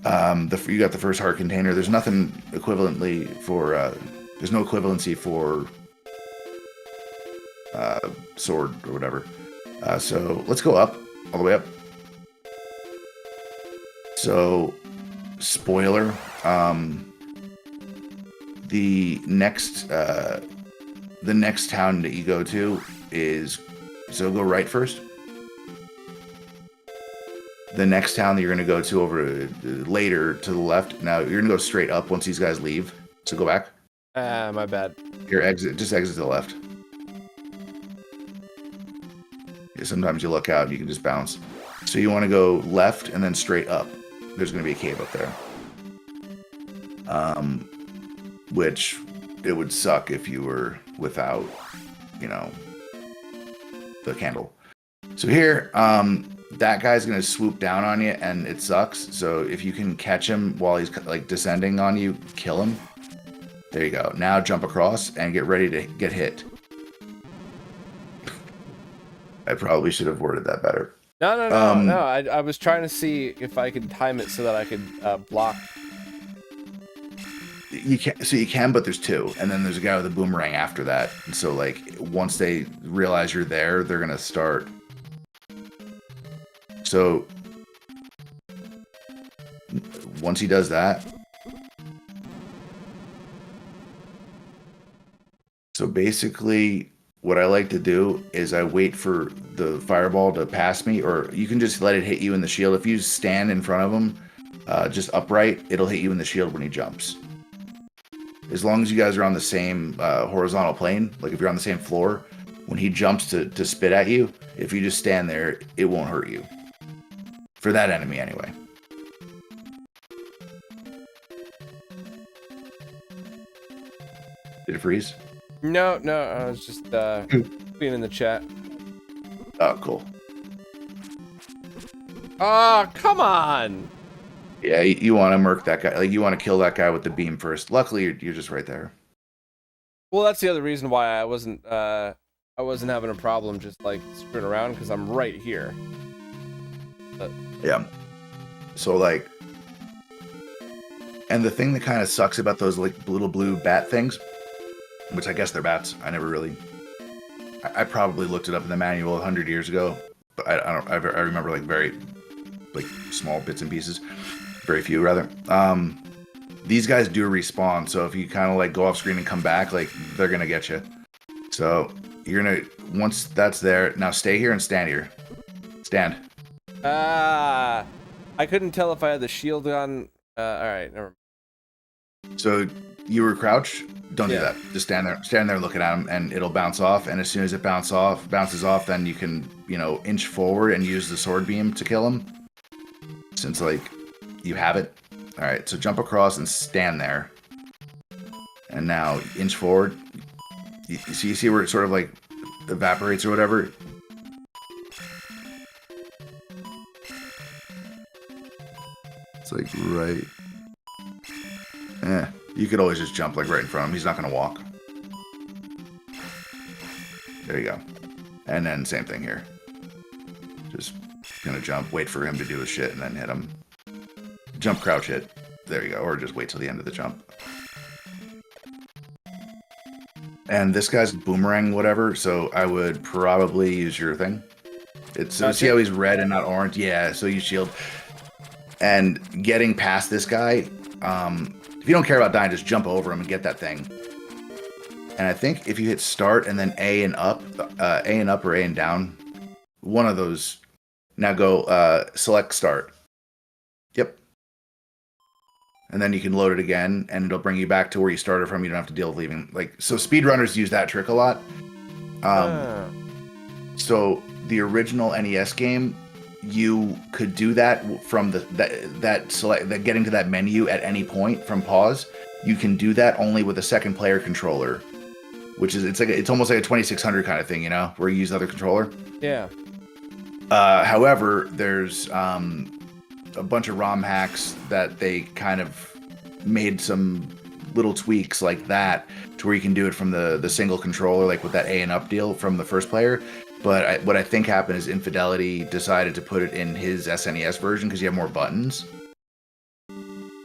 You got the first heart container. There's nothing equivalently for. There's no equivalency for sword or whatever. So let's go up, all the way up. So, spoiler. The next town that you go to is, so go right first. The next town that you're going to go to over later to the left. Now you're going to go straight up once these guys leave. So go back. My bad. Your exit, just exit to the left. Yeah, sometimes you look out and you can just bounce. So you want to go left and then straight up. There's going to be a cave up there. Which it would suck if you were without, the candle. So here, that guy's gonna swoop down on you, and it sucks. So if you can catch him while he's like descending on you, kill him. There you go. Now jump across and get ready to get hit. I probably should have worded that better. No. I was trying to see if I could time it so that I could block. You can, but there's 2, and then there's a guy with a boomerang after that. And so, like, once they realize you're there, they're gonna start. So once he does that, so basically, what I like to do is I wait for the fireball to pass me, or you can just let it hit you in the shield. If you stand in front of him, just upright, it'll hit you in the shield when he jumps. As long as you guys are on the same horizontal plane, like if you're on the same floor, when he jumps to spit at you, if you just stand there, it won't hurt you. For that enemy, anyway. Did it freeze? No, I was just being in the chat. Oh, cool. Oh, come on! Yeah, you want to murk that guy. Like, you want to kill that guy with the beam first. Luckily, you're just right there. Well, that's the other reason why I wasn't having a problem just like screwing around, because I'm right here. But... yeah. So like, and the thing that kind of sucks about those like little blue bat things, which I guess they're bats. I never really. I probably looked it up in the manual 100 years ago, but I remember like very like small bits and pieces. Very few, rather. These guys do respawn, so if you kind of like go off screen and come back, like they're gonna get you. So you're gonna, once that's there, now stay here and stand here. Stand. I couldn't tell if I had the shield on. All right, never mind. So you were crouched. Don't do that. Just stand there looking at him, and it'll bounce off. And as soon as it bounces off, then you can, inch forward and use the sword beam to kill him. Since like you have it. All right, so jump across and stand there. And now inch forward. You see where it sort of like evaporates or whatever? It's like right. You could always just jump like right in front of him. He's not going to walk. There you go. And then same thing here. Just gonna jump, wait for him to do his shit, and then hit him. Jump, crouch, hit. There you go. Or just wait till the end of the jump. And this guy's boomerang, whatever, so I would probably use your thing. See how he's red and not orange? Yeah, so you shield. And getting past this guy, if you don't care about dying, just jump over him and get that thing. And I think if you hit start and then A and up or A and down, one of those. Now go select start. Yep. and then you can load it again, and it'll bring you back to where you started from. You don't have to deal with leaving. Like, so speedrunners use that trick a lot. So the original NES game, you could do that from that getting to that menu at any point from pause. You can do that only with a second player controller, which is it's almost like a 2600 kind of thing, you know, where you use the other controller. Yeah. However, there's a bunch of ROM hacks that they kind of made some little tweaks like that to where you can do it from the single controller, like with that A and up deal from the first player. But what I think happened is Infidelity decided to put it in his SNES version because you have more buttons.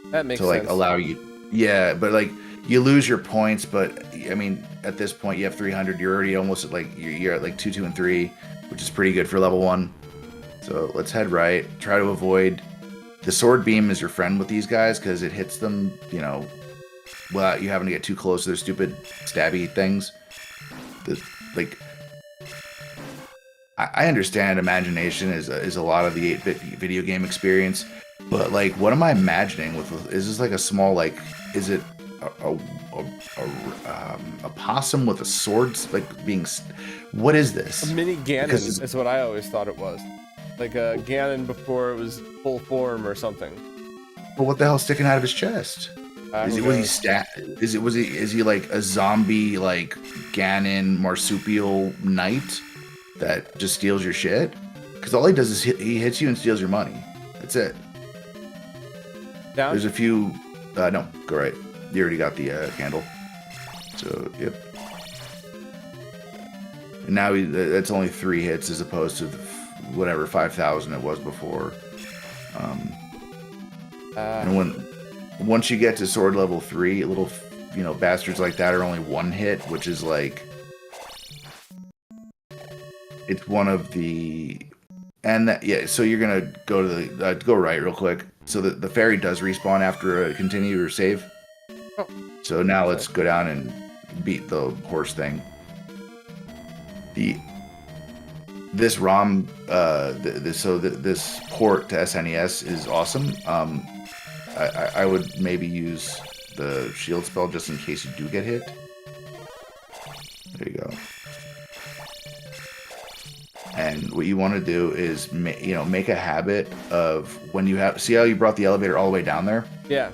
That makes to like sense. allow you. Yeah, but like you lose your points, but I mean at this point you have 300. You're already almost at like you're at like 2, 2, and 3, which is pretty good for level 1. So let's head right. Try to avoid the sword beam is your friend with these guys because it hits them, you know, without you having to get too close to their stupid stabby things. Like, I understand imagination is a lot of the 8-bit video game experience, but like, what am I imagining is this like a small, like, is it a possum with a sword, like being, what is this? A mini Ganon is what I always thought it was. Like a Ganon before it was full form or something. But what the hell's sticking out of his chest? Is he like a zombie like Ganon marsupial knight that just steals your shit? Because all he does is he hits you and steals your money. That's it. Down? There's a few. No, go right. You already got the candle. So yep. And now that's only 3 hits as opposed to whatever 5,000 it was before. And once you get to sword level 3, little bastards like that are only 1 hit, which is like it's one of the so you're gonna go to the go right real quick. So the fairy does respawn after a continue or save. Oh. So now let's go down and beat the horse thing. This ROM this port to SNES is awesome. I would maybe use the shield spell just in case you do get hit. There you go. And what you want to do is make a habit of when you see how you brought the elevator all the way down there? Yeah.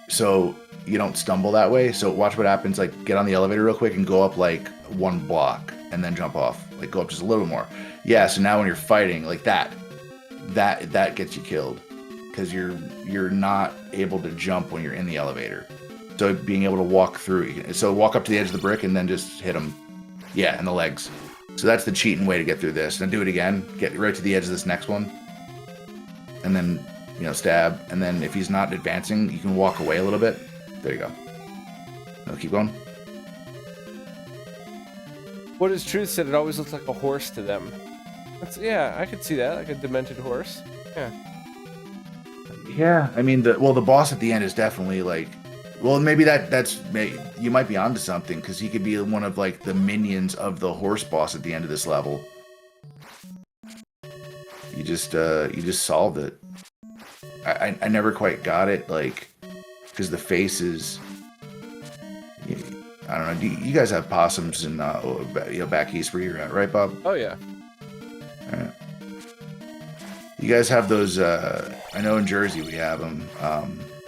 So you don't stumble that way. So watch what happens. Like, get on the elevator real quick and go up like 1 block and then jump off. Like, go up just a little more. Yeah, so now when you're fighting like that gets you killed because you're not able to jump when you're in the elevator. So being able to walk through. So walk up to the edge of the brick and then just hit them. Yeah, in the legs. So that's the cheating way to get through this. Then do it again. Get right to the edge of this next one. And then, stab. And then if he's not advancing, you can walk away a little bit. There you go. No, keep going. What is truth said, it always looks like a horse to them. Yeah, I could see that, like a demented horse. Yeah. Yeah, I mean, the boss at the end is definitely like, well, maybe you might be onto something because he could be one of like the minions of the horse boss at the end of this level. You just solved it. I never quite got it, like, because the face is. I don't know. Do you guys have possums in back east where you're at, right, Bob? Oh yeah. All right. You guys have those? I know in Jersey we have them.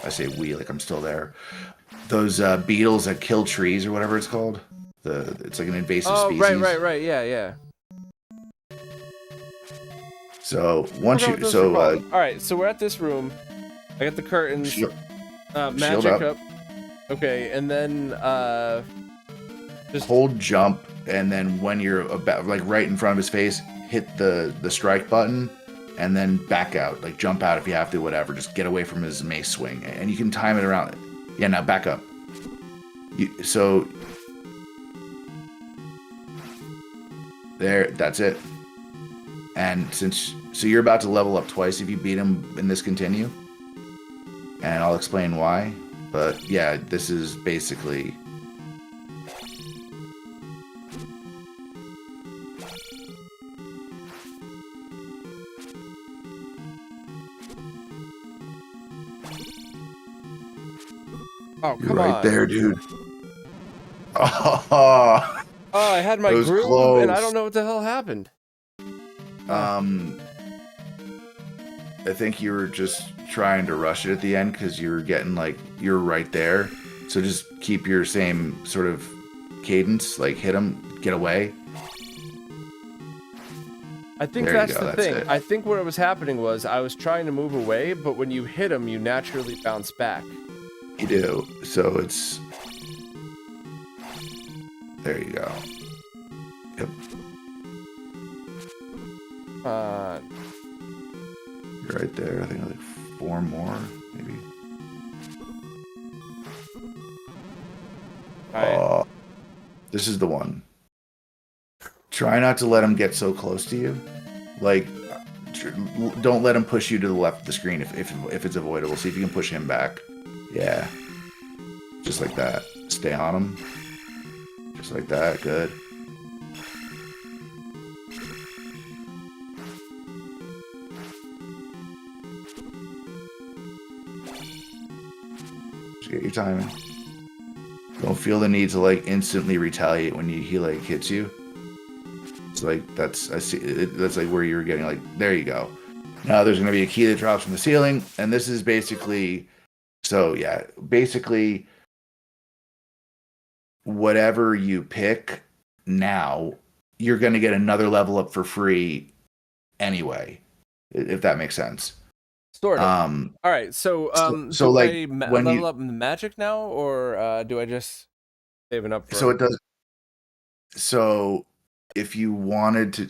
I say we, like I'm still there. Those beetles that kill trees or whatever it's called. It's like an invasive species. Oh, right. Yeah. So all right, so we're at this room. I got the curtains. Magic up. Okay, and then just hold jump, and then when you're about like right in front of his face, hit the strike button, and then back out. Like jump out if you have to, whatever. Just get away from his mace swing, and you can time it around. Yeah, now back up. So there, that's it. And so you're about to level up twice if you beat him in this continue, and I'll explain why. But yeah, this is basically. Oh, You're come right on. there, dude. Oh, Oh, I had my it was groove, and I don't close. know what the hell happened. I think you were just trying to rush it at the end because you were getting like you're right there. So just keep your same sort of cadence, like hit them, get away. I think There you that's go. the That's thing. it. I think what was happening was I was trying to move away, but when you hit them, you naturally bounce back. You do. So it's there. You go. Yep. You're right there. I think like 4 more, maybe. Right. This is the one. Try not to let him get so close to you. Like, don't let him push you to the left of the screen if it's avoidable. See if you can push him back. Yeah. Just like that. Stay on him. Just like that. Good. Just get your timing. Don't feel the need to like instantly retaliate when he like hits you. It's like that's like where you were getting like there you go. Now there's gonna be a key that drops from the ceiling, and this is basically basically whatever you pick now, you're gonna get another level up for free anyway, if that makes sense. Sort of. All right. So, So do like I when level you up in the magic now, or do I just save it up for? so it does so if you wanted to,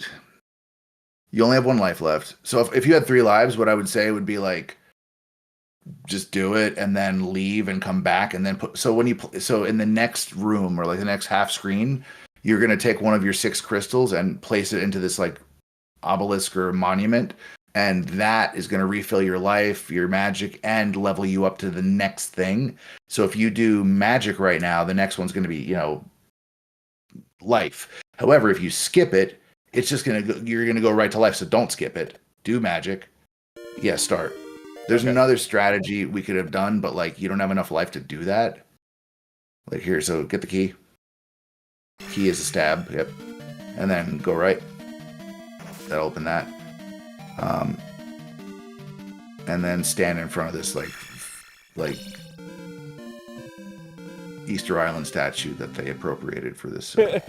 you only have 1 life left. So if you had 3 lives, what I would say would be like just do it and then leave and come back and then put so when you so in the next room or like the next half screen, you're going to take one of your 6 crystals and place it into this like obelisk or monument, and that is going to refill your life, your magic, and level you up to the next thing. So if you do magic right now, the next one's going to be, life. However, if you skip it, it's just going to go, you're going to go right to life. So don't skip it. Do magic. Yeah, start. There's another strategy we could have done, but like you don't have enough life to do that. Like here, so get the key. Key is a stab. Yep. And then go right. That'll open that. And then stand in front of this like Easter Island statue that they appropriated for this. I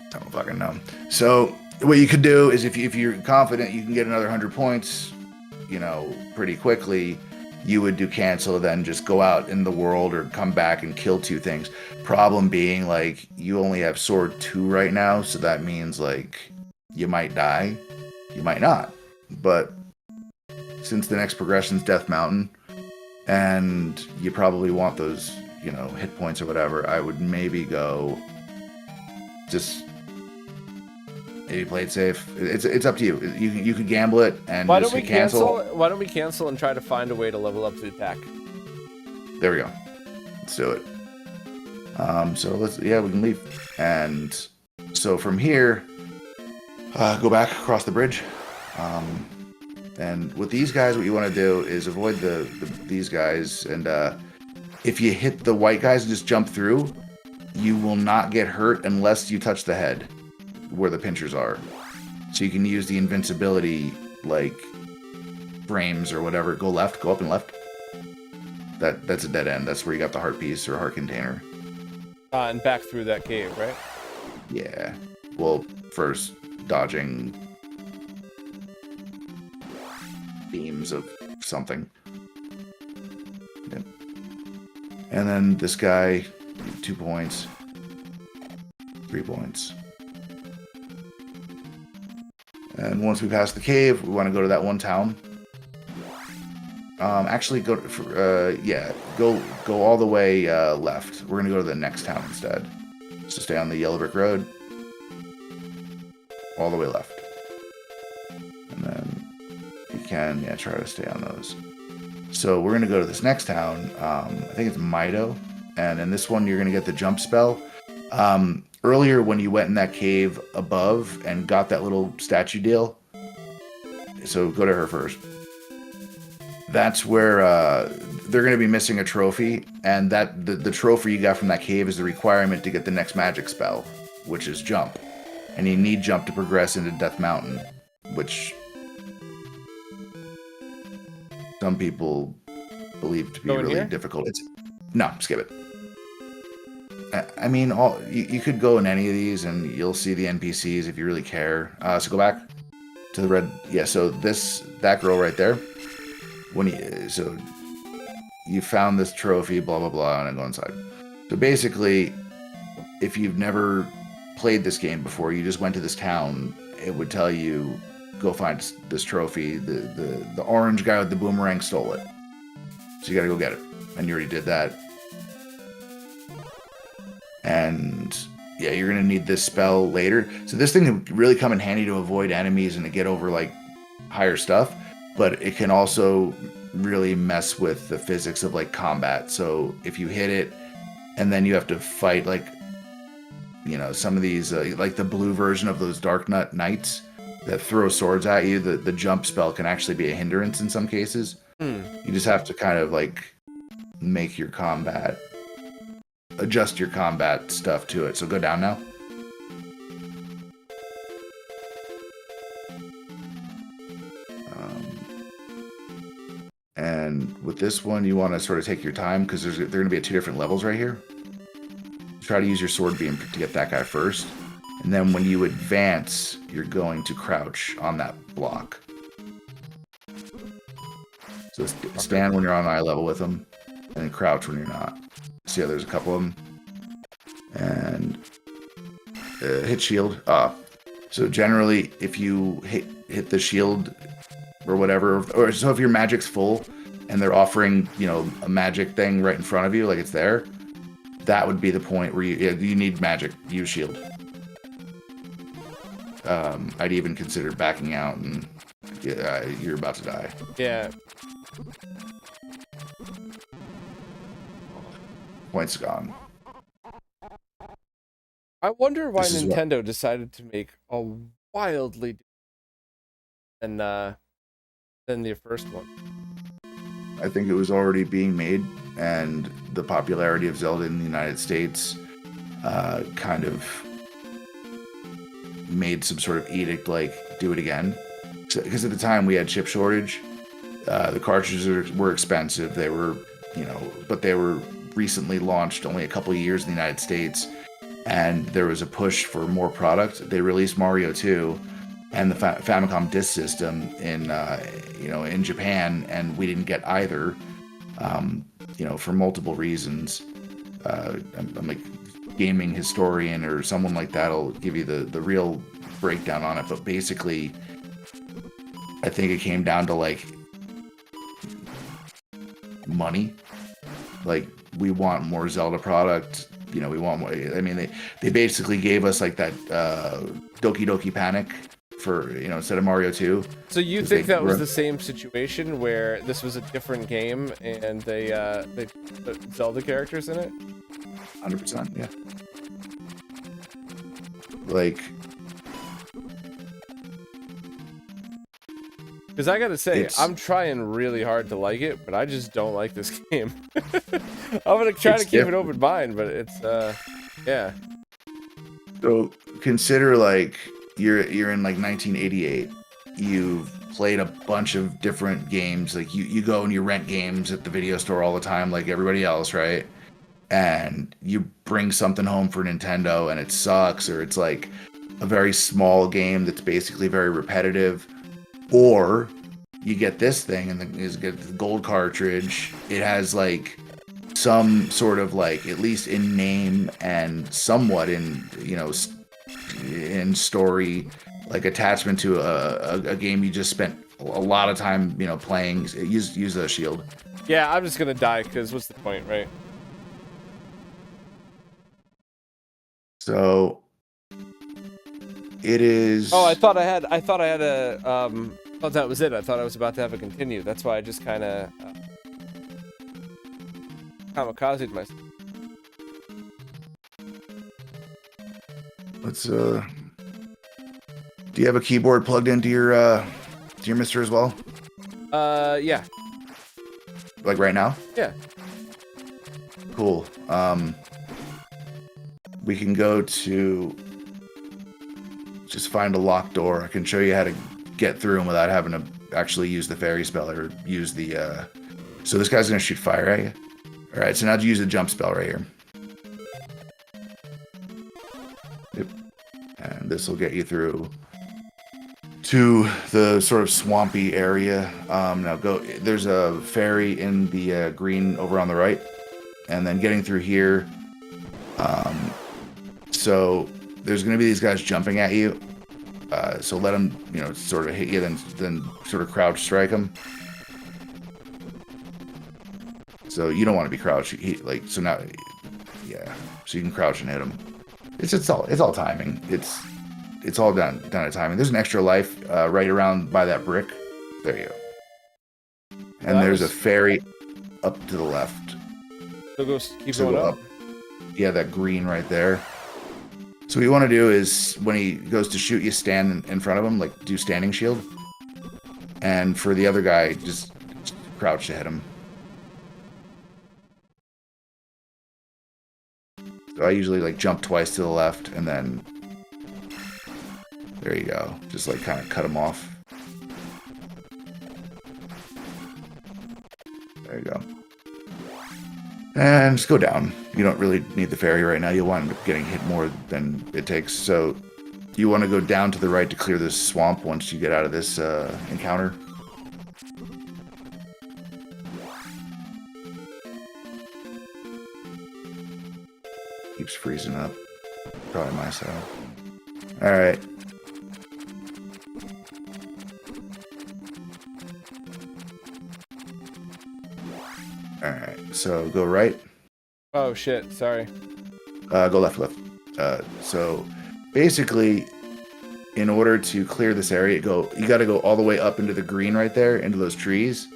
don't fucking know. So what you could do is if you're confident you can get another 100 points, pretty quickly, you would do cancel, then just go out in the world or come back and kill 2 things. Problem being, like, you only have sword 2 right now, so that means, like, you might die. You might not. But since the next progression's Death Mountain, and you probably want those, hit points or whatever, I would maybe go just maybe play it safe. It's up to you. You could gamble it and Why just don't we cancel. Why don't we cancel and try to find a way to level up the attack? There we go. Let's do it. So we can leave. And so from here, go back across the bridge. And with these guys, what you want to do is avoid these guys. And if you hit the white guys and just jump through, you will not get hurt unless you touch the head where the pinchers are. So you can use the invincibility, like, frames or whatever. Go left, go up and left. That's a dead end. That's where you got the heart piece or heart container. And back through that cave, right? Yeah. Well, first dodging beams of something. Yep. And then this guy, 2 points, 3 points. And once we pass the cave, we want to go to that one town. Actually, go all the way left. We're gonna go to the next town instead. So stay on the yellow brick road, all the way left, and then you can try to stay on those. So we're gonna go to this next town. I think it's Mido, and in this one you're gonna get the jump spell. Earlier when you went in that cave above and got that little statue deal, so go to her first. That's where they're going to be missing a trophy, and that the trophy you got from that cave is the requirement to get the next magic spell, which is jump. And you need jump to progress into Death Mountain, which some people believe to be really difficult. No, skip it. I mean, you could go in any of these, and you'll see the NPCs if you really care. So go back to the red. Yeah, so that girl right there. So you found this trophy, blah blah blah, and I go inside. So basically, if you've never played this game before, you just went to this town, it would tell you, go find this trophy. The orange guy with the boomerang stole it, so you gotta go get it, and you already did that. And yeah, you're gonna need this spell later. So this thing can really come in handy to avoid enemies and to get over like higher stuff, but it can also really mess with the physics of like combat. So if you hit it and then you have to fight like, you know, some of these like the blue version of those Dark Knights that throw swords at you, the jump spell can actually be a hindrance in some cases. You just have to kind of like make your combat, adjust your combat stuff to it. So go down now. And with this one, you want to sort of take your time because they're going to be at 2 different levels right here. Try to use your sword beam to get that guy first. And then when you advance, you're going to crouch on that block. So stand when you're on eye level with them, and then crouch when you're not. See how there's a couple of them? And hit shield. So generally, if you hit the shield or whatever, or so if your magic's full and they're offering, you know, a magic thing right in front of you, like it's there, that would be the point where you need magic. Use shield. I'd even consider backing out, and you're about to die. Yeah. Points gone. I wonder why Nintendo decided to make a wildly than the first one. I think it was already being made, and the popularity of Zelda in the United States kind of made some sort of edict, like, do it again. Because at the time we had chip shortage. The cartridges were expensive. They were, you know, but they were recently launched only a couple of years in the United States, and there was a push for more product. They released Mario 2 and the Famicom Disk System in Japan, and we didn't get either, for multiple reasons. I'm like gaming historian or someone like that'll give you the real breakdown on it, but basically, I think it came down to like money. Like, we want more Zelda product. You know, we want more. I mean, they basically gave us like that Doki Doki Panic for, instead of Mario 2. So you think that was the same situation where this was a different game and they put Zelda characters in it? 100%, yeah. Like, because I gotta say, I'm trying really hard to like it, but I just don't like this game. I'm gonna try to keep an open mind, but it's yeah. So consider like you're in like 1988. You've played a bunch of different games. Like you go and you rent games at the video store all the time, like everybody else, right? And you bring something home for Nintendo and it sucks, or it's like a very small game that's basically very repetitive. Or you get this thing and you get the gold cartridge. It has like some sort of like, at least in name and somewhat in in story, like attachment to a game you just spent a lot of time playing. Use a shield. Yeah, I'm just gonna die because what's the point, right? So it is. Oh, I thought I had a thought that was it. I thought I was about to have a continue. That's why I just kind of kamikazed myself. Let's do you have a keyboard plugged into your Mister as well? Yeah. Like right now? Yeah. Cool. We can go to just find a locked door. I can show you how to get through them without having to actually use the fairy spell or use the. So this guy's gonna shoot fire at you. All right. So now use the jump spell right here. Yep. And this will get you through to the sort of swampy area. Now go. There's a fairy in the green over on the right, and then getting through here. So there's going to be these guys jumping at you. So let them, sort of hit you, then sort of crouch strike them. So you don't want to be crouched. So now, yeah. So you can crouch and hit them. It's all timing. It's all down to timing. There's an extra life right around by that brick. There you go. And there's a fairy up to the left. So keep going up. Yeah, that green right there. So what you want to do is when he goes to shoot, you stand in front of him, like do standing shield. And for the other guy, just crouch to hit him. So I usually like jump twice to the left and then there you go. Just like kind of cut him off. There you go. And just go down. You don't really need the fairy right now. You'll wind up getting hit more than it takes. So you want to go down to the right to clear this swamp once you get out of this encounter. Keeps freezing up. Probably my side. Alright. Alright, so go right. Oh shit, sorry. Go left. So basically, in order to clear this area, you got to go all the way up into the green right there, into those trees.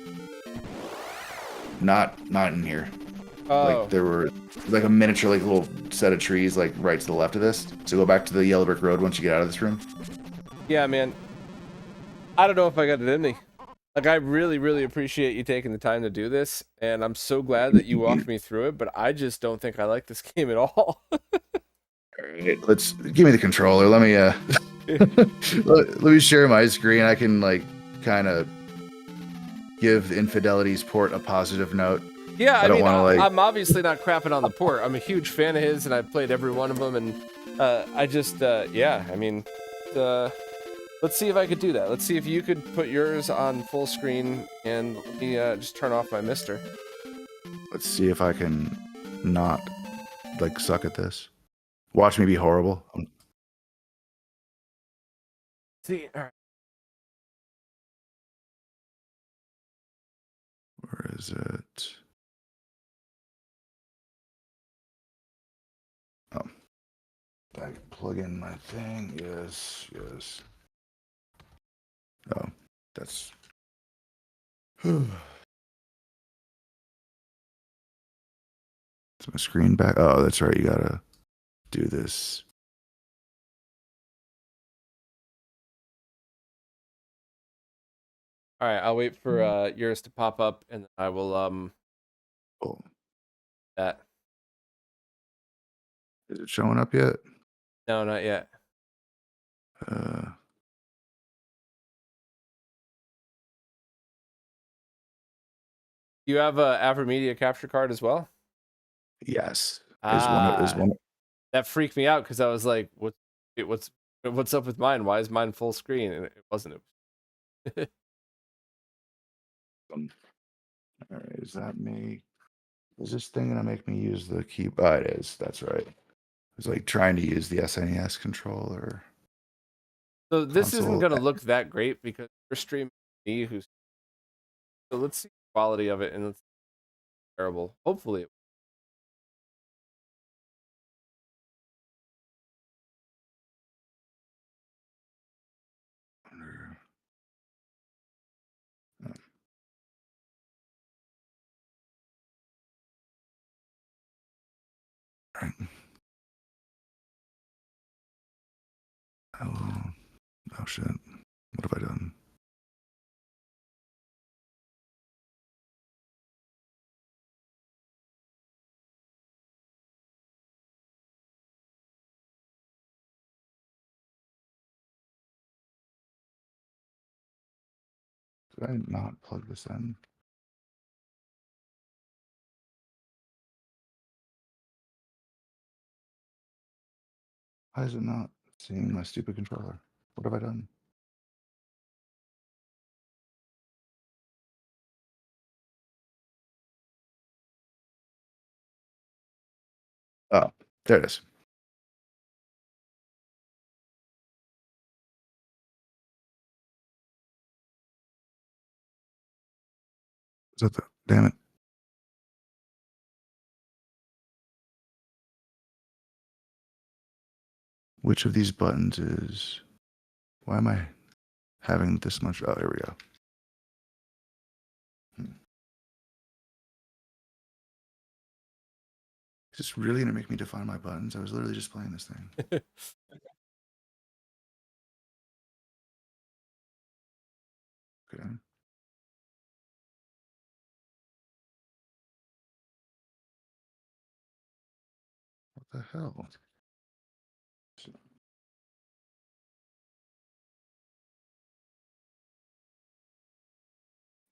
Not in here. Oh. Like there were like a miniature like little set of trees like right to the left of this. So go back to the yellow brick road once you get out of this room. Yeah, man. I don't know if I got it in me. Like, I really, really appreciate you taking the time to do this, and I'm so glad that you walked me through it, but I just don't think I like this game at all. All right, give me the controller. Let me let me share my screen. I can like kind of give Infidelity's port a positive note. Yeah, I mean, I'm obviously not crapping on the port. I'm a huge fan of his, and I've played every one of them, and I just, yeah, I mean, let's see if I could do that. Let's see if you could put yours on full screen, and let me just turn off my mister. Let's see if I can not, like, suck at this. Watch me be horrible. See, all right. Where is it? Oh. I can plug in my thing. Yes. Oh, that's... Is my screen back? Oh, that's right. You gotta do this. All right, I'll wait for yours to pop up, and I will Oh. that. Is it showing up yet? No, not yet. You have a AverMedia capture card as well? Yes. That freaked me out because I was like, what's up with mine? Why is mine full screen? And it wasn't. All right, is that me? Is this thing gonna make me use the key? Oh, it is. That's right. It's like trying to use the SNES controller. So this isn't gonna look that great because you're streaming me who's. So let's see the quality of it, and it's terrible. Hopefully. Oh shit. What have I done? Did I not plug this in? Why is it not seeing my stupid controller? What have I done? Oh, there it is. Is that the damn it? Which of these buttons is? Why am I having this much? Oh, here we go. Is this really gonna make me define my buttons? I was literally just playing this thing. Okay. What the hell?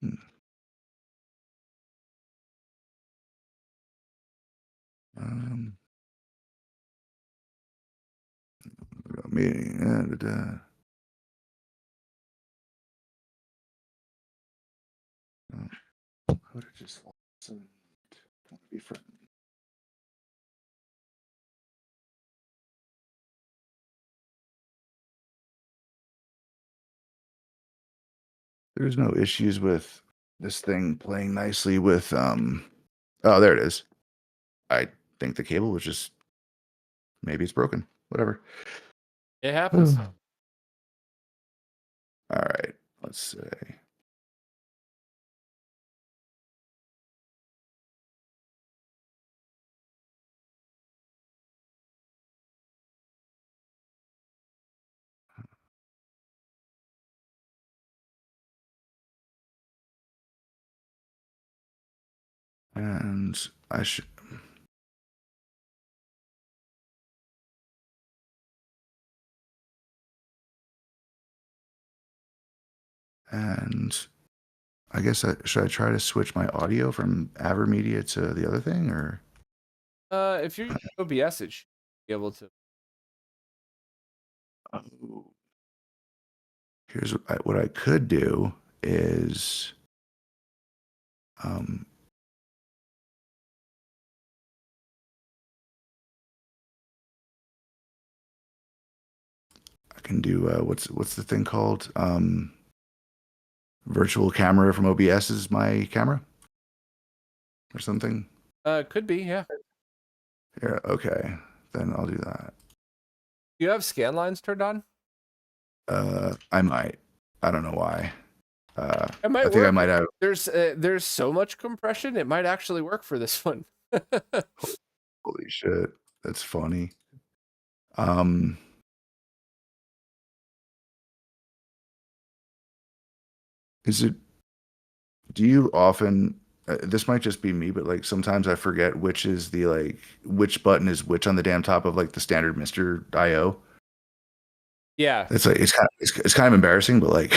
Hmm. Meeting. How did it just be friend? There's no issues with this thing playing nicely with oh, there it is. I think the cable was just, maybe it's broken. Whatever. It happens. All right, let's see. And I should. And I guess should I try to switch my audio from AverMedia to the other thing, or? If you're using OBS, it should be able to. Oh. Here's what I could do is, I can do what's the thing called? Virtual camera from OBS is my camera, or something. Could be, yeah. Yeah. Okay. Then I'll do that. Do you have scan lines turned on? I might. I don't know why. It might I think work. I might have. There's so much compression, it might actually work for this one. Holy shit, that's funny. Is it? Do you often? This might just be me, but like sometimes I forget which is the which button is which on the damn top of like the standard Mister IO. Yeah. It's like it's kind of embarrassing, but like.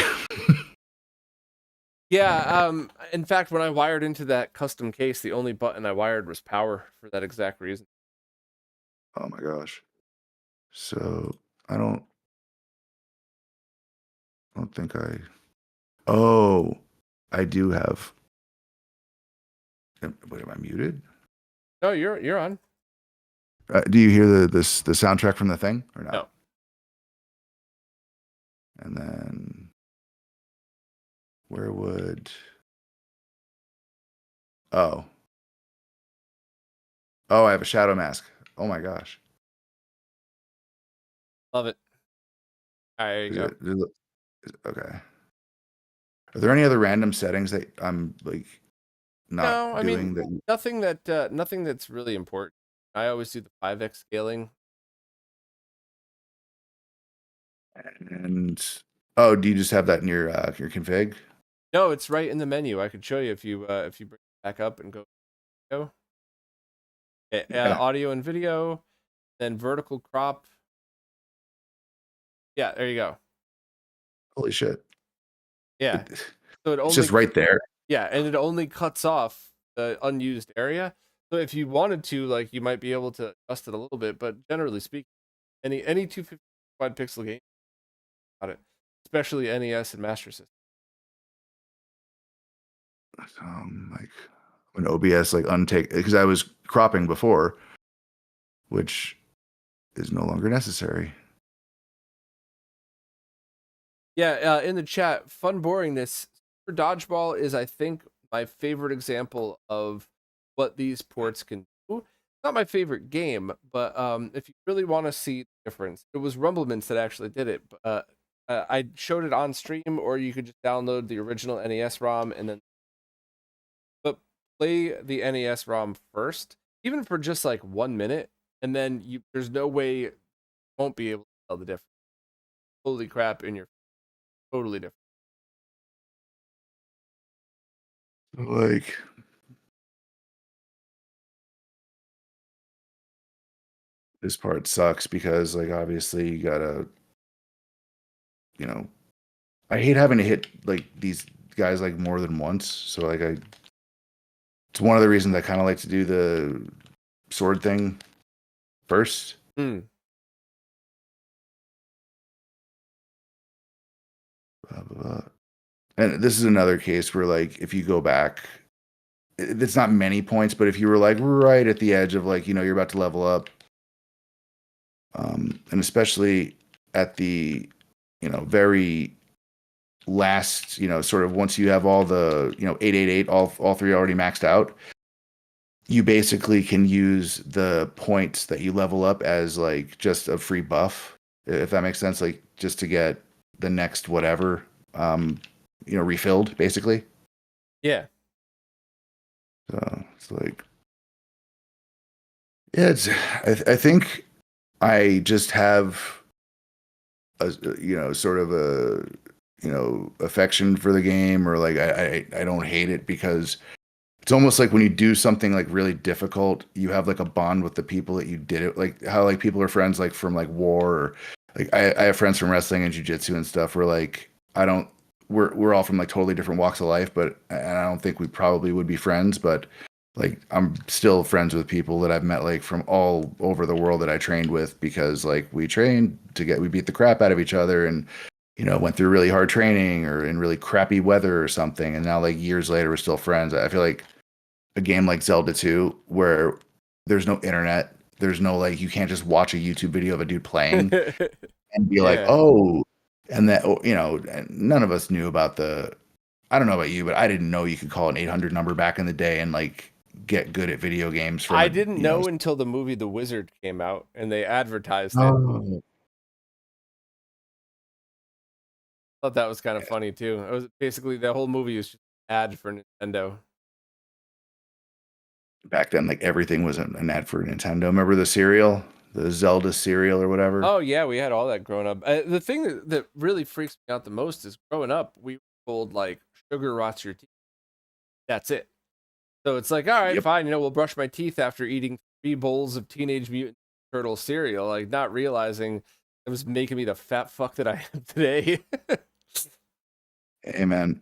Yeah, in fact, when I wired into that custom case, the only button I wired was power for that exact reason. Oh my gosh. So I don't think I. Oh, I do have. Wait, am I muted? No, you're on. Do you hear the soundtrack from the thing or not? No. And then where would? Oh. Oh, I have a shadow mask. Oh my gosh. Love it. There you go. Okay. Are there any other random settings that I'm like not No, I doing mean nothing that's really important. I always do the 5x scaling. And oh, do you just have that in your config? No, it's right in the menu. I could show you if you bring it back up and go. Yeah. Audio and video, then vertical crop. Yeah, there you go. Holy shit. Yeah. So it It's only just right there. yeah, and it only cuts off the unused area. So if you wanted to, like, you might be able to adjust it a little bit, but generally speaking, any 250 wide pixel game, got it. Especially NES and Master System. Like when OBS like untake, because I was cropping before, which is no longer necessary. Yeah, in the chat, fun boringness. Super Dodgeball is, I think, my favorite example of what these ports can do. Not my favorite game, but if you really want to see the difference, it was Rumblements that actually did it. I showed it on stream, or you could just download the original NES ROM and then but play the NES ROM first, even for just like 1 minute, and then there's no way you won't be able to tell the difference. Holy crap, in your totally different. Like this part sucks because like obviously you gotta, you know, I hate having to hit like these guys like more than once. So like it's one of the reasons I kind of like to do the sword thing first. Mm. Blah, blah, blah. And this is another case where like if you go back, it's not many points, but if you were like right at the edge of like, you know, you're about to level up, and especially at the, you know, very last, you know, sort of once you have all the, you know, 888, all three already maxed out, you basically can use the points that you level up as like just a free buff, if that makes sense, like just to get the next whatever, you know, refilled basically. Yeah. So it's like, yeah, I think I just have a, you know, sort of a, you know, affection for the game, or like I don't hate it because it's almost like when you do something like really difficult, you have like a bond with the people that you did it, like how like people are friends like from like war, or like I have friends from wrestling and jiu-jitsu and stuff where like I don't we're all from like totally different walks of life, but and I don't think we probably would be friends, but like I'm still friends with people that I've met like from all over the world that I trained with, because like we trained we beat the crap out of each other, and you know, went through really hard training or in really crappy weather or something, and now like years later we're still friends. I feel like a game like Zelda 2 where there's no internet, there's no like you can't just watch a YouTube video of a dude playing and be like, Yeah. "Oh," and that, you know, none of us knew about the, I don't know about you, but I didn't know you could call an 800 number back in the day and like get good at video games from I it, didn't you know. know until the movie The Wizard came out and they advertised it. Oh. Thought that was kind of funny too. It was basically the whole movie was just an ad for Nintendo. Back then like everything was an ad for Nintendo. Remember the cereal, the Zelda cereal or whatever? Oh yeah, we had all that growing up. The thing that really freaks me out the most is growing up, we were told like sugar rots your teeth. That's it. So it's like, all right, Yep. fine, you know, we'll brush my teeth after eating 3 bowls of Teenage Mutant Turtle cereal, like not realizing it was making me the fat fuck that I am today. Hey man,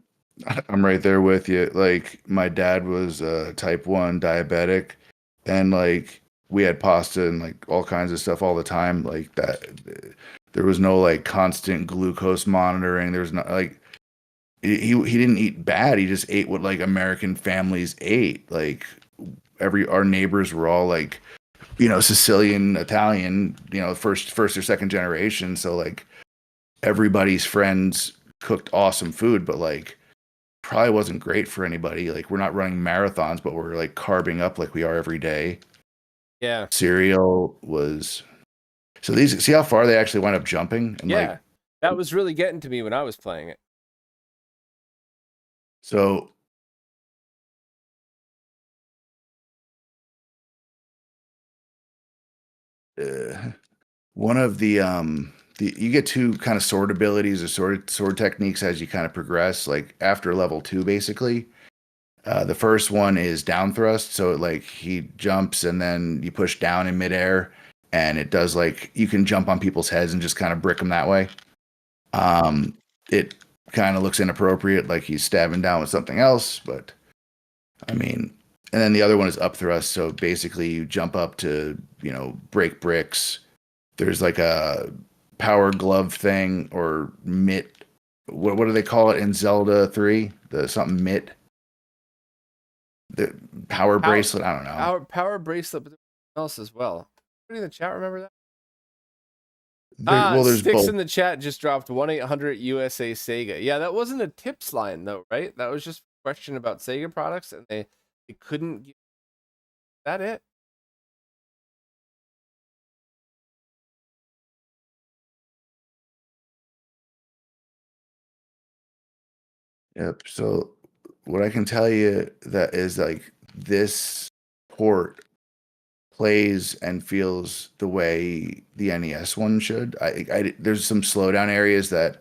I'm right there with you. Like my dad was type 1 diabetic, and like we had pasta and like all kinds of stuff all the time like that. There was no like constant glucose monitoring. There's not like he didn't eat bad. He just ate what like American families ate. Like our neighbors were all like, you know, Sicilian, Italian, you know, first or second generation. So like everybody's friends cooked awesome food, but like probably wasn't great for anybody. Like we're not running marathons, but we're like carbing up like we are every day. Yeah. Cereal was, so these, see how far they actually wind up jumping, and Yeah. like That was really getting to me when I was playing it. so one of the you get two kind of sword abilities or sword techniques as you kind of progress, like after level 2 basically. The first one is down thrust, so like he jumps and then you push down in midair, and it does like you can jump on people's heads and just kind of brick them that way. It kind of looks inappropriate, like he's stabbing down with something else. But I mean, and then the other one is up thrust. So basically, you jump up to break bricks. There's like a power glove thing or mitt. What do they call it in Zelda 3? The something mitt. The power bracelet. I don't know. Power bracelet, but else as well. Anybody in the chat remember that? There's Sticks both. in the chat just dropped 1-800-USA Sega. Yeah, that wasn't a tips line though, right? That was just a question about Sega products, and they couldn't give that it. Yep. So what I can tell you that is like this port plays and feels the way the NES one should. There's some slowdown areas that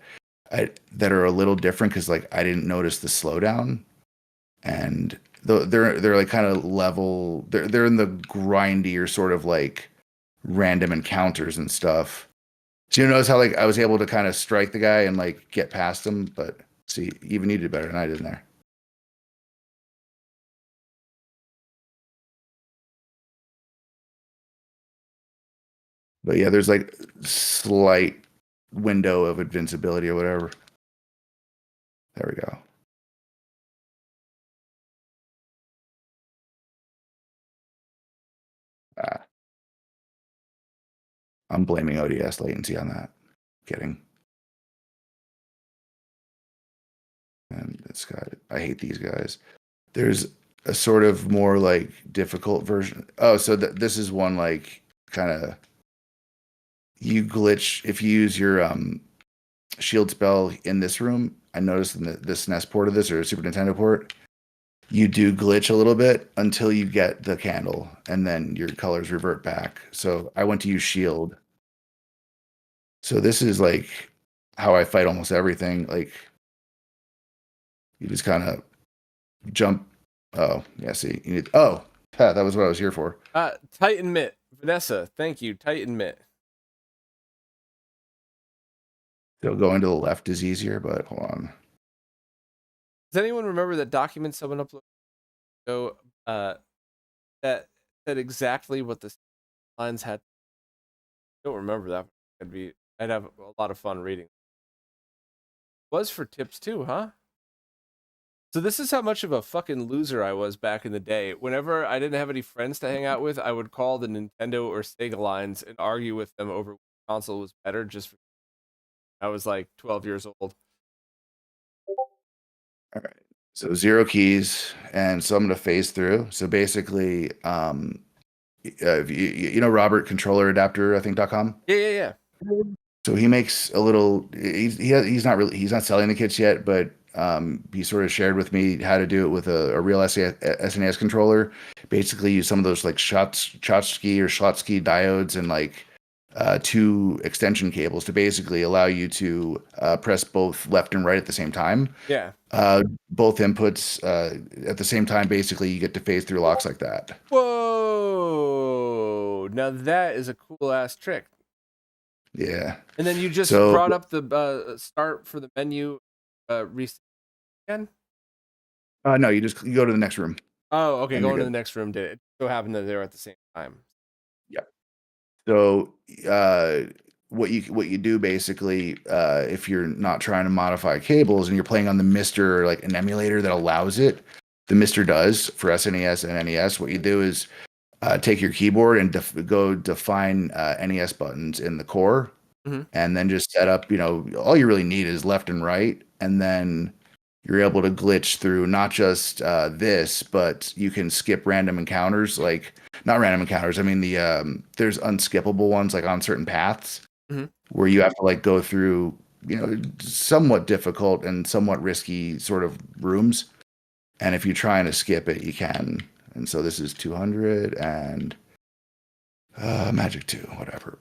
are a little different because like I didn't notice the slowdown, and they're like kind of level. They're in the grindier sort of like random encounters and stuff. So you notice how like I was able to kind of strike the guy and like get past him, but see, even you did better than I did in there. But yeah, there's like slight window of invincibility or whatever. There we go. I'm blaming ODS latency on that. Kidding. And it's got, I hate these guys. There's a sort of more like difficult version. Oh, so this is one like kind of you glitch if you use your shield spell in this room. I noticed in the SNES port of this or Super Nintendo port, you do glitch a little bit until you get the candle, and then your colors revert back. So I went to use shield. So this is like how I fight almost everything. Like you just kind of jump. Oh, yeah, see. You need, oh, that was what I was here for. Titan Mitt. Vanessa, thank you. Titan Mitt. So going to the left is easier, but hold on. Does anyone remember that document someone uploaded? So that said exactly what the lines had. I don't remember that. I'd have a lot of fun reading. Was for tips too, huh? So this is how much of a fucking loser I was back in the day. Whenever I didn't have any friends to hang out with, I would call the Nintendo or Sega lines and argue with them over which console was better. I was like 12 years old. All right. So 0 keys, and so I'm going to phase through. So basically, you know Robert controller adapter, I think.com. Yeah. So he makes a little. He's not selling the kits yet, but he sort of shared with me how to do it with a real SNES controller. Basically, use some of those like Schottky or Schlotsky diodes and like 2 extension cables to basically allow you to press both left and right at the same time. Yeah. Both inputs at the same time. Basically, you get to phase through locks like that. Whoa! Now that is a cool ass trick. Yeah. And then you just brought up the start for the menu reset again? No, you go to the next room. Oh, okay. Going to the next room did it so happened that they were at the same time. Yeah. So what you do basically, if you're not trying to modify cables and you're playing on the Mister, like an emulator that allows it, the Mister does for SNES and NES. What you do is take your keyboard and go define NES buttons in the core, and then just set up. All you really need is left and right, and then you're able to glitch through not just this, but you can skip random encounters. Like not random encounters. I mean there's unskippable ones like on certain paths where you have to like go through somewhat difficult and somewhat risky sort of rooms. And if you're trying to skip it, you can. And so this is 200 and Magic 2, whatever.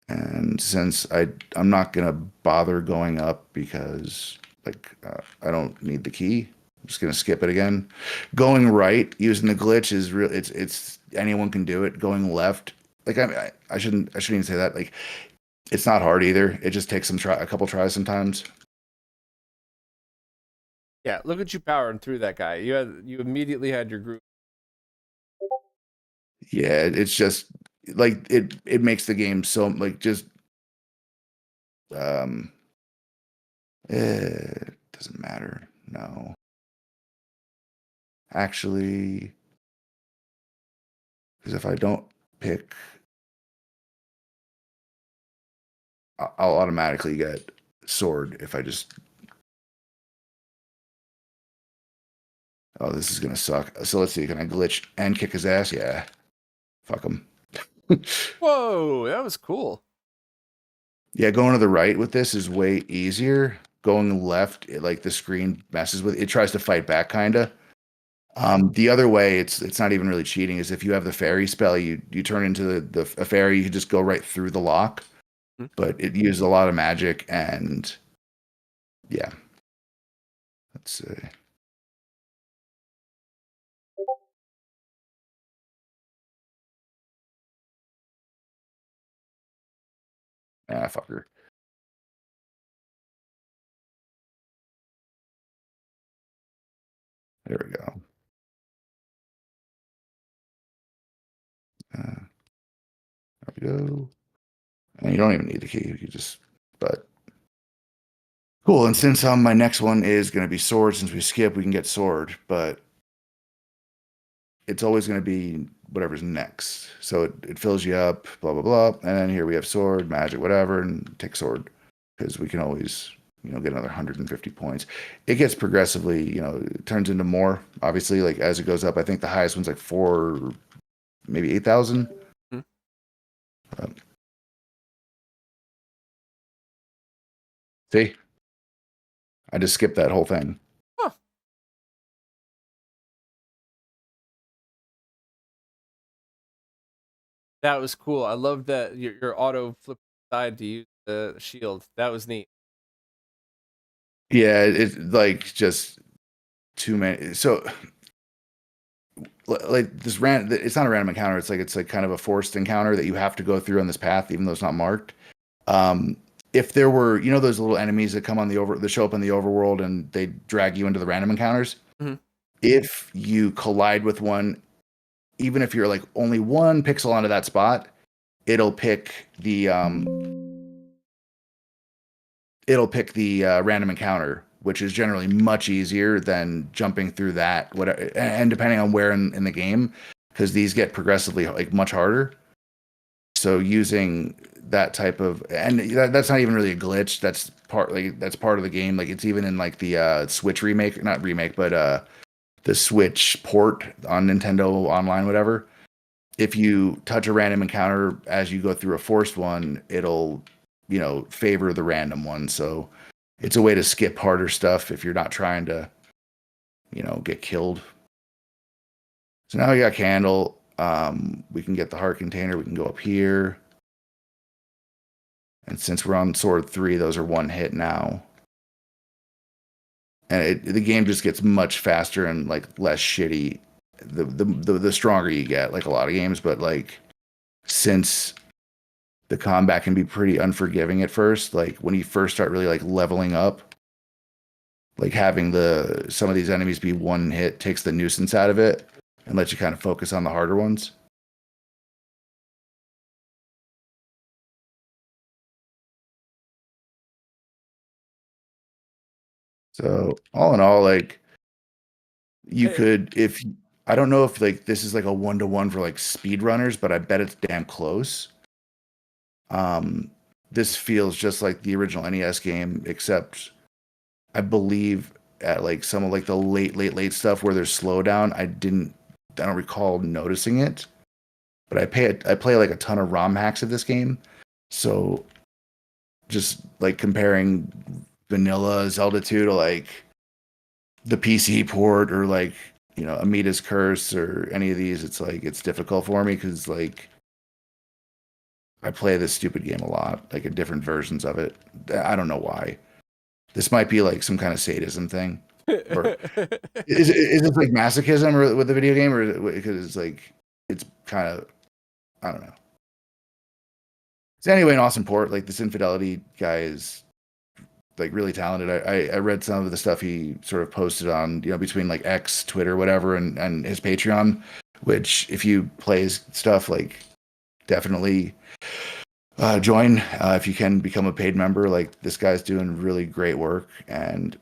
And since I'm not gonna bother going up because I don't need the key, I'm just gonna skip it again. Going right using the glitch is real. It's anyone can do it. Going left, like I shouldn't even say that. Like It's not hard either. It just takes a couple tries sometimes. Yeah, look at you powering through that guy. You immediately had your group. Yeah, it's just like it makes the game so like just um it doesn't matter. No. Actually, because if I don't pick, I'll automatically get sword if I just. Oh, this is gonna suck. So let's see. Can I glitch and kick his ass? Yeah. Fuck him. Whoa, that was cool. Yeah, going to the right with this is way easier. Going left, like the screen messes with it. It tries to fight back, kinda. The other way, it's not even really cheating. Is if you have the fairy spell, you turn into the a fairy, you can just go right through the lock. Hmm. But it uses a lot of magic, and yeah. Let's see. Ah, fucker. There we go. There we go. And you don't even need the key. You just, but cool. And since my next one is going to be sword, since we skip, we can get sword, but it's always going to be whatever's next. So it fills you up, blah, blah, blah. And then here we have sword, magic, whatever, and take sword because we can always, get another 150 points. It gets progressively, it turns into more, obviously, like as it goes up. I think the highest one's like 4, maybe 8,000. Hmm. See, I just skipped that whole thing. Huh. That was cool. I love that your auto flip side to use the shield. That was neat. Yeah, it's like just too many. So like this it's not a random encounter. It's like kind of a forced encounter that you have to go through on this path, even though it's not marked. Um, if there were, those little enemies that come on that show up in the overworld and they drag you into the random encounters. Mhm. If you collide with one, even if you're like only 1 pixel onto that spot, it'll pick the random encounter, which is generally much easier than jumping through that. Whatever, and depending on where in the game, because these get progressively like much harder. So using that type of that's not even really a glitch. That's part of the game. Like it's even in like the Switch remake, not remake, but the Switch port on Nintendo Online, whatever. If you touch a random encounter as you go through a forced one, it'll favor the random one. So it's a way to skip harder stuff if you're not trying to get killed. So now we got candle. We can get the heart container. We can go up here. And since we're on sword 3, those are 1 hit now. And the game just gets much faster and like less shitty the stronger you get, like a lot of games. But like since the combat can be pretty unforgiving at first, like when you first start really like leveling up, like having some of these enemies be 1 hit takes the nuisance out of it and lets you kind of focus on the harder ones. So all in all, like you Hey, could, if I don't know if like this is like a 1-to-1 for like speedrunners, but I bet it's damn close. Um, this feels just like the original NES game, except I believe at like some of like the late stuff where there's slowdown, I don't recall noticing it. But I play like a ton of ROM hacks of this game. So just like comparing vanilla Zelda 2 to like the PC port or like, Amita's Curse or any of these, it's like it's difficult for me because like I play this stupid game a lot, like in different versions of it. I don't know why. This might be like some kind of sadism thing. Or is it like masochism or with the video game, or because it's like it's kind of, I don't know. So anyway, an awesome port. Like this Infidelity guy is like really talented. I read some of the stuff he sort of posted on, between like X, Twitter, whatever, and his Patreon, which if you play his stuff, like definitely join if you can become a paid member. Like this guy's doing really great work, and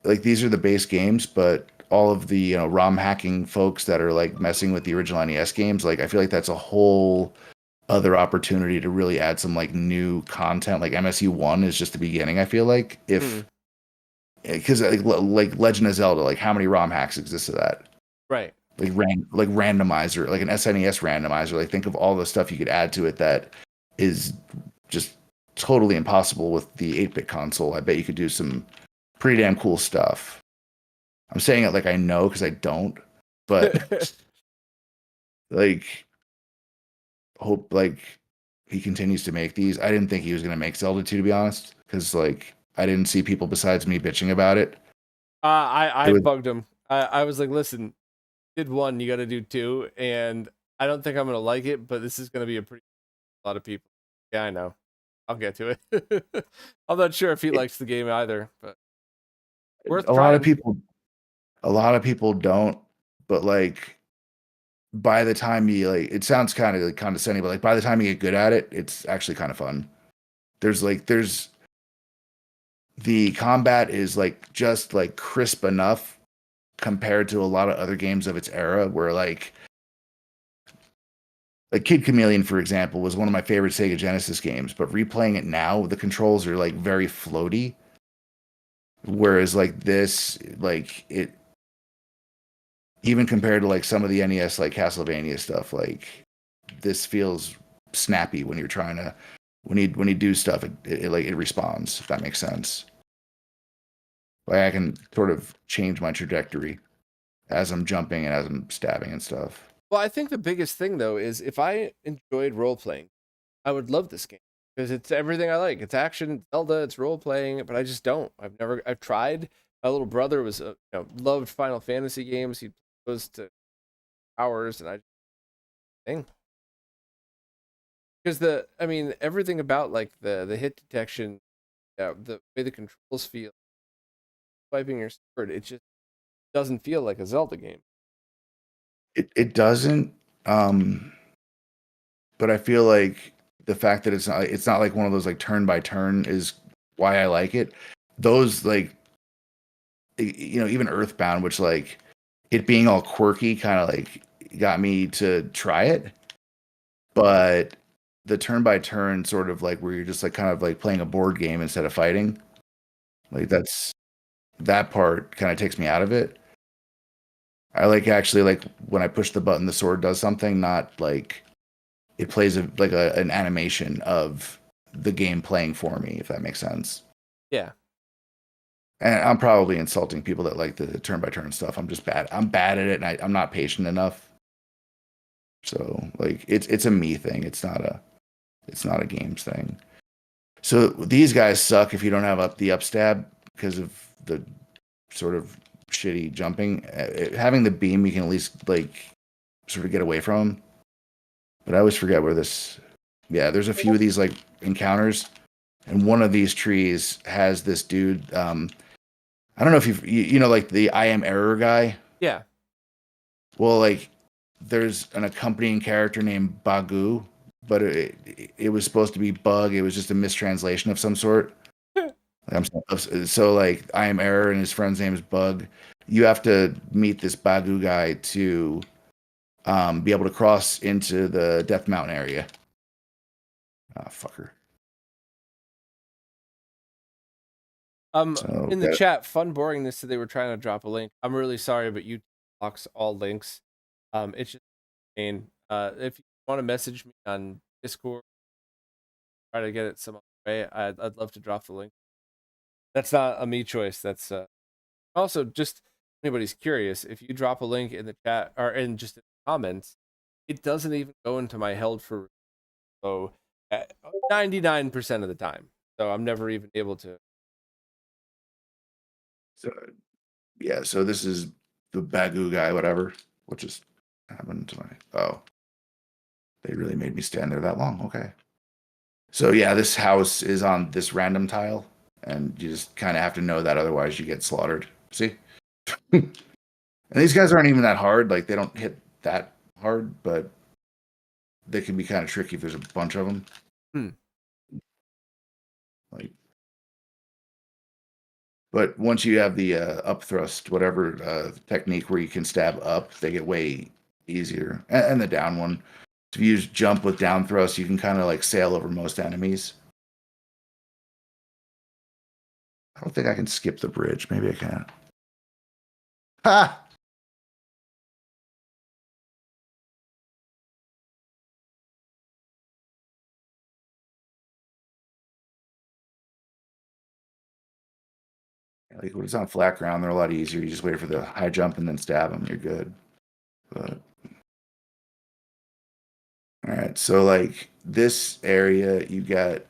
like these are the base games, but all of the ROM hacking folks that are like messing with the original NES games, like I feel like that's a whole other opportunity to really add some like new content. Like MSU1 is just the beginning. I feel like if because like Legend of Zelda, like how many ROM hacks exist of that? Right. Like randomizer, like an SNES randomizer. Like think of all the stuff you could add to it that is just totally impossible with the 8-bit console. I bet you could do some pretty damn cool stuff. I'm saying it like I know because I don't, but like hope like he continues to make these. I didn't think he was gonna make Zelda 2 to be honest, because like I didn't see people besides me bitching about it. I It was bugged him. I was like, listen, did one, you got to do two, and I don't think I'm gonna like it, but this is gonna be a lot of people. Yeah, I know. I'll get to it. I'm not sure if he it, likes the game either, but worth a lot of trying. people a lot of people don't, but like by the time you like it sounds kind of like condescending, but like by the time you get good at it, it's actually kind of fun. There's the combat is like just like crisp enough compared to a lot of other games of its era where like Kid Chameleon, for example, was one of my favorite Sega Genesis games, but replaying it now, the controls are like very floaty. Whereas like this, like it even compared to like some of the NES like Castlevania stuff, like this feels snappy when you're trying to when you do stuff, it responds, if that makes sense. Like I can sort of change my trajectory as I'm jumping and as I'm stabbing and stuff. Well, I think the biggest thing though is if I enjoyed role playing, I would love this game because it's everything I like. It's action, it's Zelda, it's role playing, but I just don't. I've tried. My little brother was loved Final Fantasy games. He goes to hours, and I thing because I mean, everything about like the hit detection, the way the controls feel, swiping your sword, it just doesn't feel like a Zelda game. It doesn't, um, but I feel like the fact that it's not like one of those like turn by turn is why I like it. Those like even Earthbound, which like it being all quirky, kind of like got me to try it. But the turn by turn sort of like where you're just like kind of like playing a board game instead of fighting, like that part kind of takes me out of it. I like actually like when I push the button, the sword does something, not like it plays an animation of the game playing for me, if that makes sense. Yeah. And I'm probably insulting people that like the turn by turn stuff. I'm just bad. I'm bad at it, and I'm not patient enough. So like it's a me thing. It's not a games thing. So these guys suck if you don't have the up stab because of the sort of shitty jumping. Having the beam, you can at least like sort of get away from them. But I always forget where this. Yeah, there's a few of these like encounters, and one of these trees has this dude. I don't know if you know like the I am error guy. Yeah. Well, like there's an accompanying character named Bagu, but it was supposed to be Bug. It was just a mistranslation of some sort. So like I am error and his friend's name is Bug. You have to meet this Bagu guy to be able to cross into the Death Mountain area. Ah, fucker. So In the chat, Fun Boringness said they were trying to drop a link. I'm really sorry, but YouTube blocks all links. It's just pain. If you want to message me on Discord, try to get it some other way. I'd love to drop the link. That's not a me choice. That's also just anybody's curious. If you drop a link in the chat or in just in the comments, it doesn't even go into my held for so 99% of the time. So I'm never even able to. So yeah, so this is the Bagu guy, whatever. What just happened to my? Oh, they really made me stand there that long. Okay. So yeah, this house is on this random tile, and you just kind of have to know that, otherwise you get slaughtered. See? And these guys aren't even that hard. Like they don't hit that hard, but they can be kind of tricky if there's a bunch of them. Hmm. Like, but once you have the up thrust, whatever technique where you can stab up, they get way easier. And the down one. If you use jump with down thrust, you can kind of like sail over most enemies. I don't think I can skip the bridge. Maybe I can. Ha! Like when it's on flat ground, they're a lot easier. You just wait for the high jump and then stab them. You're good. But all right, so like this area, you got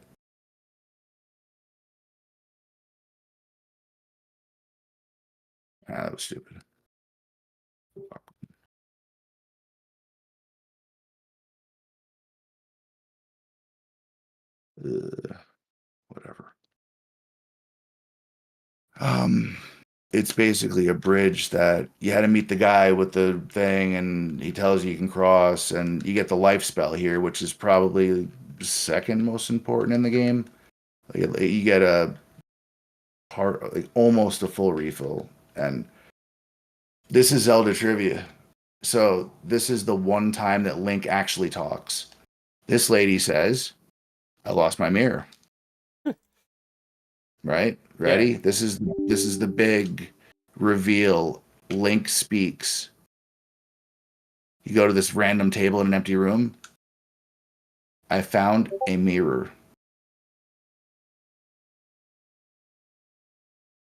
that was stupid. Whatever. Um, it's basically a bridge that you had to meet the guy with the thing, and he tells you can cross, and you get the life spell here, which is probably second most important in the game. Like, you get a part, like almost a full refill, and this is Zelda trivia. So this is the one time that Link actually talks. This lady says, "I lost my mirror." Right? Ready? Yeah. This is the big reveal. Link speaks. You go to this random table in an empty room. I found a mirror.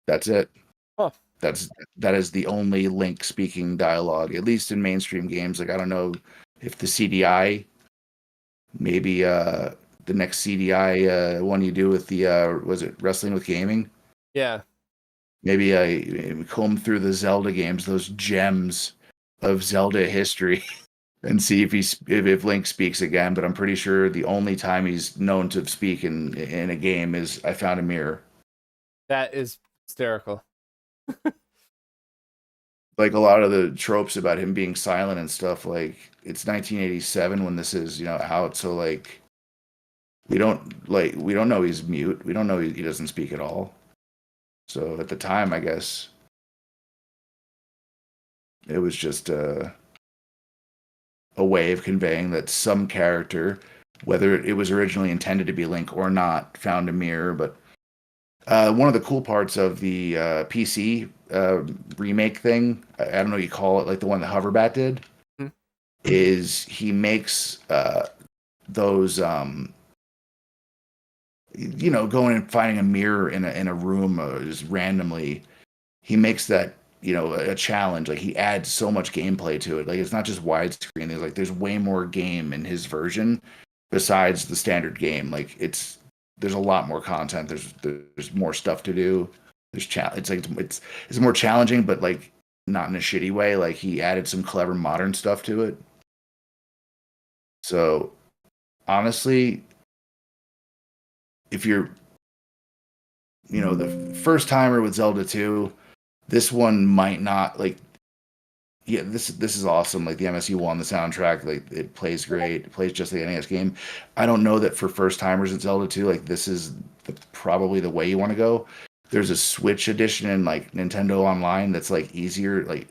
That's it. Huh. That is the only Link speaking dialogue, at least in mainstream games. Like I don't know if the CDI, maybe the next CDI one you do with the was it Wrestling with Gaming? Yeah. Maybe I comb through the Zelda games, those gems of Zelda history, and see if Link speaks again. But I'm pretty sure the only time he's known to speak in a game is "I found a mirror." That is hysterical. Like a lot of the tropes about him being silent and stuff. Like it's 1987 when this is out, so like we don't know he's mute. We don't know he doesn't speak at all. So at the time, I guess it was just a way of conveying that some character, whether it was originally intended to be Link or not, found a mirror. But one of the cool parts of the PC remake thing, I don't know what you call it, like the one that Hoverbat did, Hmm. is he makes those, going and finding a mirror in a room just randomly. He makes that a challenge. Like he adds so much gameplay to it. Like it's not just widescreen. There's way more game in his version besides the standard game. Like there's a lot more content. There's more stuff to do. It's more challenging, but like not in a shitty way. Like he added some clever modern stuff to it. So honestly, if you're the first timer with Zelda 2, this one might not like. Yeah, this is awesome. Like the MSU1, the soundtrack, like it plays great. It plays just like an NES game. I don't know that for first timers at Zelda 2, like this is probably the way you want to go. There's a Switch edition and like Nintendo Online that's like easier. Like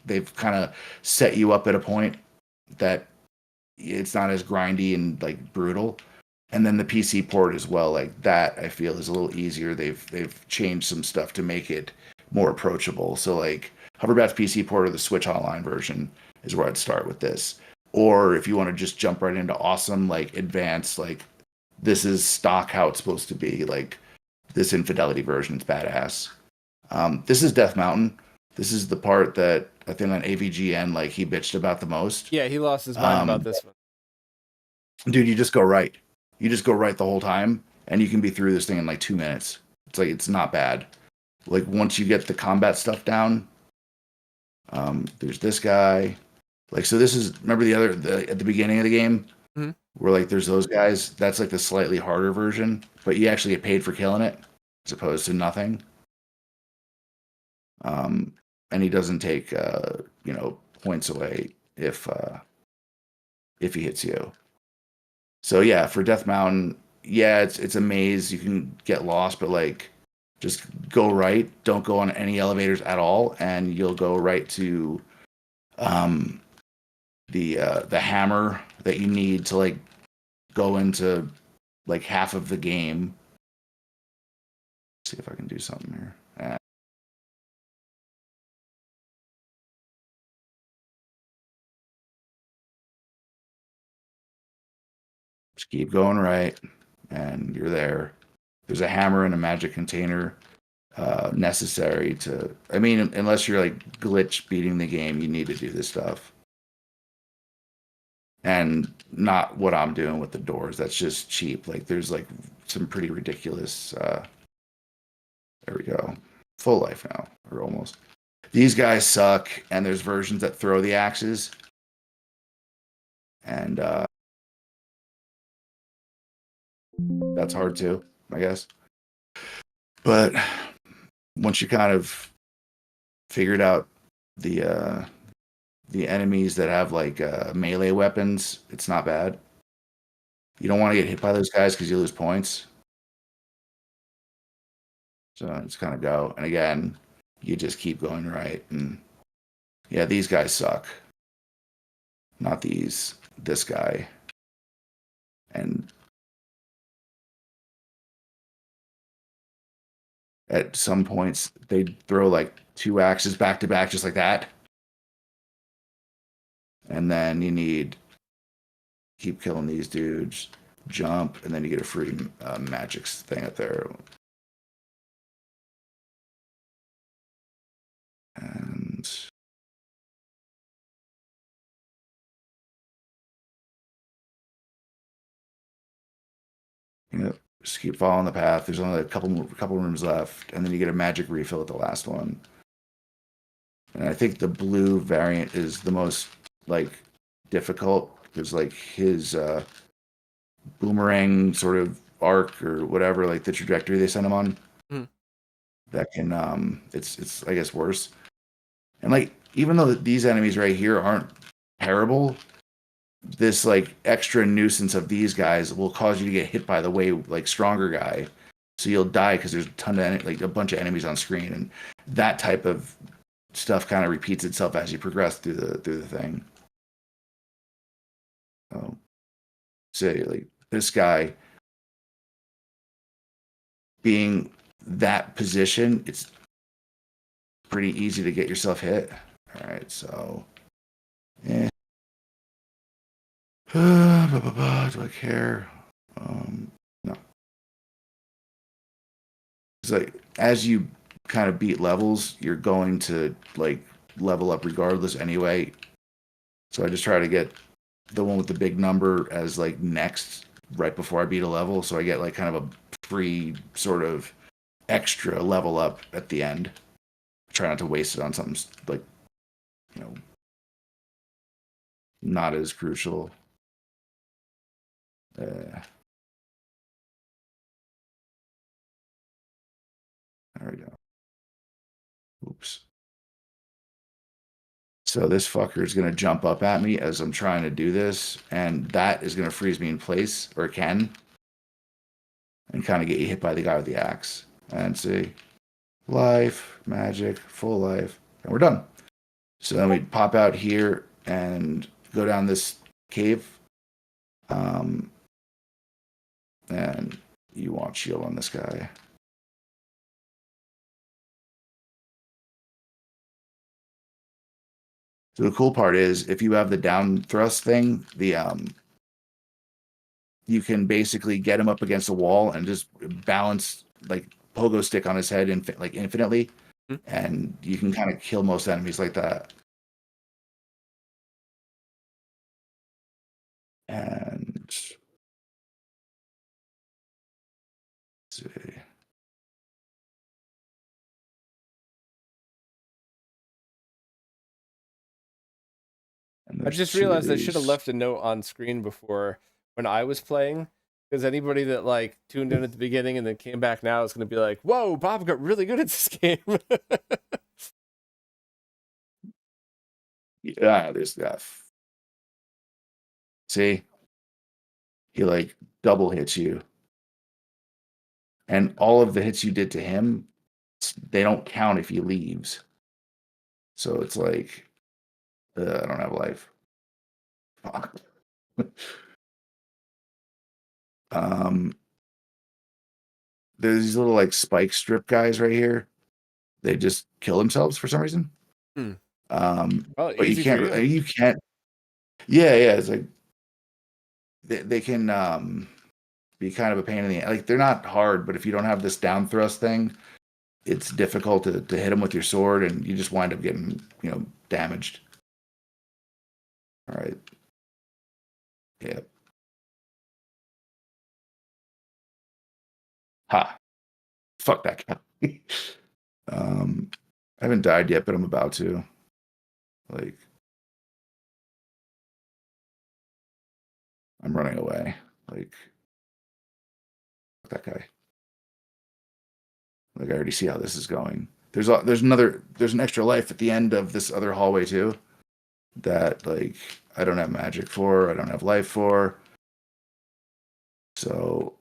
they've kind of set you up at a point that it's not as grindy and like brutal. And then the PC port as well, like that I feel is a little easier. They've changed some stuff to make it more approachable. So like Hoverbat's PC port or the Switch Online version is where I'd start with this. Or if you want to just jump right into awesome, like advanced, like this is stock how it's supposed to be, like this Infidelity version, it's badass. This is Death Mountain. This is the part that I think on AVGN, like he bitched about the most. Yeah, he lost his mind about this one. Dude, you just go right. You just go right the whole time, and you can be through this thing in like 2 minutes. It's not bad. Like once you get the combat stuff down, there's this guy. Like so, this is remember at the beginning of the game. Mm-hmm. where like there's those guys. That's like the slightly harder version, but you actually get paid for killing it as opposed to nothing. Um, and he doesn't take points away if he hits you. So yeah, for Death Mountain, yeah, it's a maze. You can get lost, but like just go right. Don't go on any elevators at all, and you'll go right to um, the hammer that you need to like go into like half of the game. Let's see if I can do something here. Just keep going right, and you're there. There's a hammer and a magic container necessary to. I mean, unless you're like glitch beating the game, you need to do this stuff. And not what I'm doing with the doors. That's just cheap. Like there's like some pretty ridiculous. There we go. Full life now, or almost. These guys suck, and there's versions that throw the axes, and that's hard too, I guess. But once you kind of figured out the enemies that have like melee weapons, it's not bad. You don't want to get hit by those guys because you lose points. So it's kind of go. And again, you just keep going right. And yeah, these guys suck. Not these. This guy. And at some points, they throw like 2 axes back to back, just like that. And then you need keep killing these dudes, jump, and then you get a free magic thing up there. And just keep following the path. There's only a couple rooms left, and then you get a magic refill at the last one. And I think the blue variant is the most like difficult because like his boomerang sort of arc or whatever, like the trajectory they send him on, that can it's I guess worse. And like even though these enemies right here aren't terrible, this like extra nuisance of these guys will cause you to get hit by the way like stronger guy, so you'll die because there's a ton of like a bunch of enemies on screen, and that type of stuff kind of repeats itself as you progress through the thing. So like this guy being that position, it's pretty easy to get yourself hit. All right, so yeah. Do I care? No. It's like as you kind of beat levels, you're going to like level up regardless anyway. So I just try to get the one with the big number as like next right before I beat a level, so I get like kind of a free sort of extra level up at the end. Try not to waste it on something like you know not as crucial. There we go. Oops. So this fucker is going to jump up at me as I'm trying to do this, and that is going to freeze me in place, or it can, and kind of get you hit by the guy with the axe. And see, life, magic, full life, and we're done. So then we pop out here and go down this cave. And you want shield on this guy. So the cool part is if you have the down thrust thing, you can basically get him up against a wall and just balance like pogo stick on his head like infinitely, and you can kind of kill most enemies like that. And let's see. And I there's just 2 of realized I should have these. left a note on screen before when I was playing. Because anybody that like tuned in at the beginning and then came back now is going to be like, "Whoa, Bob got really good at this game." Yeah, there's that. See, he like double hits you, and all of the hits you did to him, they don't count if he leaves. So it's like, I don't have life. Fuck. um, there's these little like spike strip guys right here. They just kill themselves for some reason. Hmm. Well, But you easy for can't. you. You can't. Yeah, yeah. It's like they can be kind of a pain in the like. They're not hard, but if you don't have this down thrust thing, it's difficult to hit them with your sword, and you just wind up getting damaged. All right. Yeah. Ha. Fuck that guy. I haven't died yet, but I'm about to. Like, I'm running away. Like, fuck that guy. Like, I already see how this is going. There's an extra life at the end of this other hallway too. That like I don't have magic for. I don't have life for. So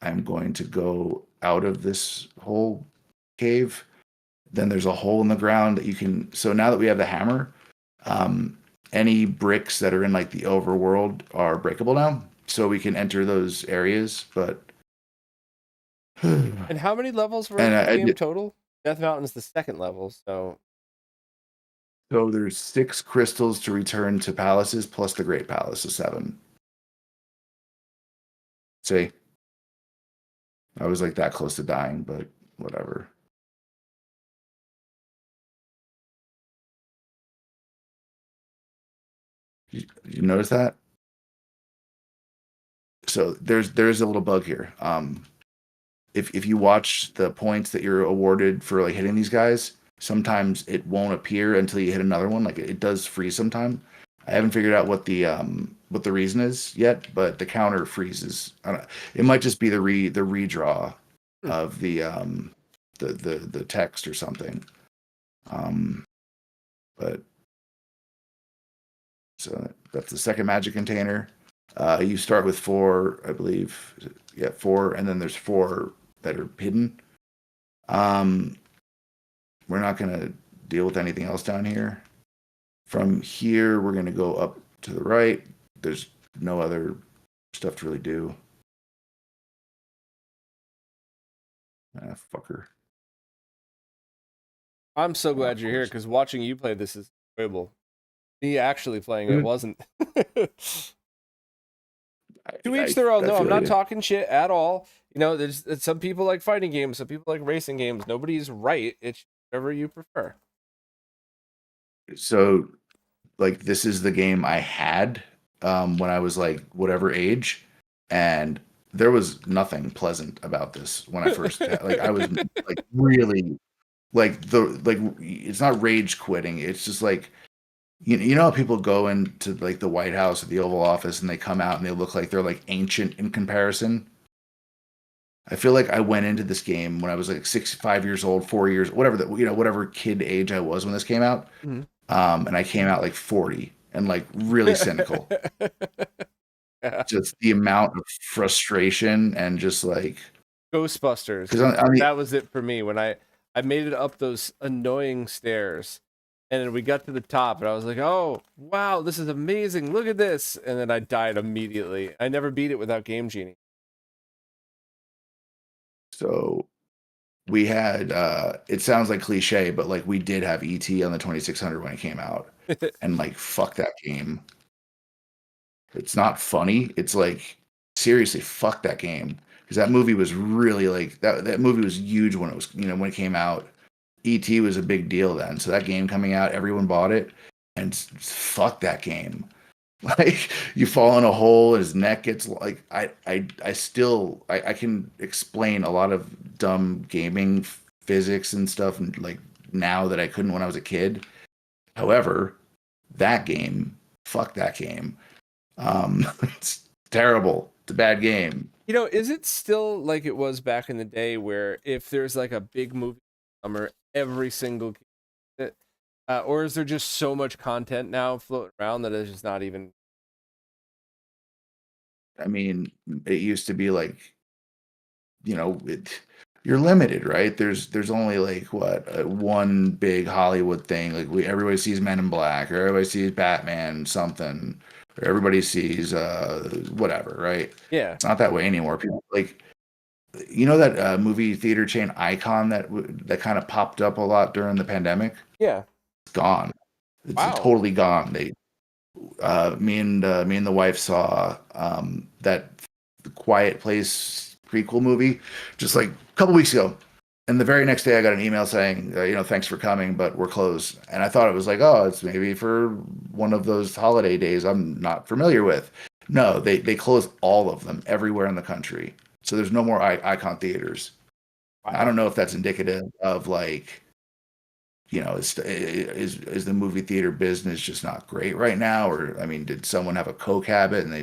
I'm going to go out of this whole cave. Then there's a hole in the ground that you can. So now that we have the hammer, any bricks that are in like the overworld are breakable now. So we can enter those areas. But And how many levels were in the game total? Death Mountain's the second level, so there's 6 crystals to return to palaces plus the Great Palace is 7. See, I was like that close to dying, but whatever. You notice that? So there's a little bug here. If you watch the points that you're awarded for like hitting these guys, sometimes it won't appear until you hit another one. Like it does freeze sometime. I haven't figured out what the reason is yet, but the counter freezes. I don't, it might just be the redraw of the text or something. But so that's the second magic container. You start with 4, I believe. Yeah, 4, and then there's 4 that are hidden. We're not gonna deal with anything else down here. From here, we're gonna go up to the right. There's no other stuff to really do. Ah, fucker. I'm so glad you're here because watching you play this is enjoyable. Me actually playing it wasn't. To each their own. No, I'm not talking shit at all. There's some people like fighting games, some people like racing games. Nobody's right. It's whatever you prefer. So, like, this is the game I had when I was like whatever age, and there was nothing pleasant about this when I first like I was like really like it's not rage quitting. It's just like you know how people go into like the White House or the Oval Office and they come out and they look like they're like ancient in comparison. I feel like I went into this game when I was like 5 years old, 4 years, whatever whatever kid age I was when this came out, and I came out like 40 and like really cynical. Just the amount of frustration and just like Ghostbusters. That was it for me when I made it up those annoying stairs. And then we got to the top, and I was like, oh, wow, this is amazing. Look at this. And then I died immediately. I never beat it without Game Genie. So we had, it sounds like cliche, but like we did have E.T. on the 2600 when it came out. And like, fuck that game. It's not funny. It's like, seriously, fuck that game. Because that movie was really like, that movie was huge when it was, when it came out. E.T. was a big deal then. So that game coming out, everyone bought it, and fuck that game. Like you fall in a hole, his neck gets like I still can explain a lot of dumb gaming physics and stuff and like now that I couldn't when I was a kid. However, that game, fuck that game. It's Yeah. terrible. It's a bad game. Is it still like it was back in the day where if there's like a big movie summer, every single kid, or is there just so much content now floating around that it's just not even? I mean, it used to be like, you're limited, right? There's only like what one big Hollywood thing. Like everybody sees Men in Black, or everybody sees Batman something, or everybody sees whatever, right? Yeah, It's not that way anymore. People like that movie theater chain Icon that kind of popped up a lot during the pandemic. yeah. It's gone. It's Wow. totally gone. They me and the wife saw that Quiet Place prequel movie just like a couple weeks ago. And the very next day, I got an email saying, thanks for coming, but we're closed. And I thought it was like, oh, it's maybe for one of those holiday days I'm not familiar with. No, they closed all of them everywhere in the country. So there's no more Icon theaters. I Wow. don't know if that's indicative of like, is the movie theater business just not great right now? Or I mean, did someone have a coke habit and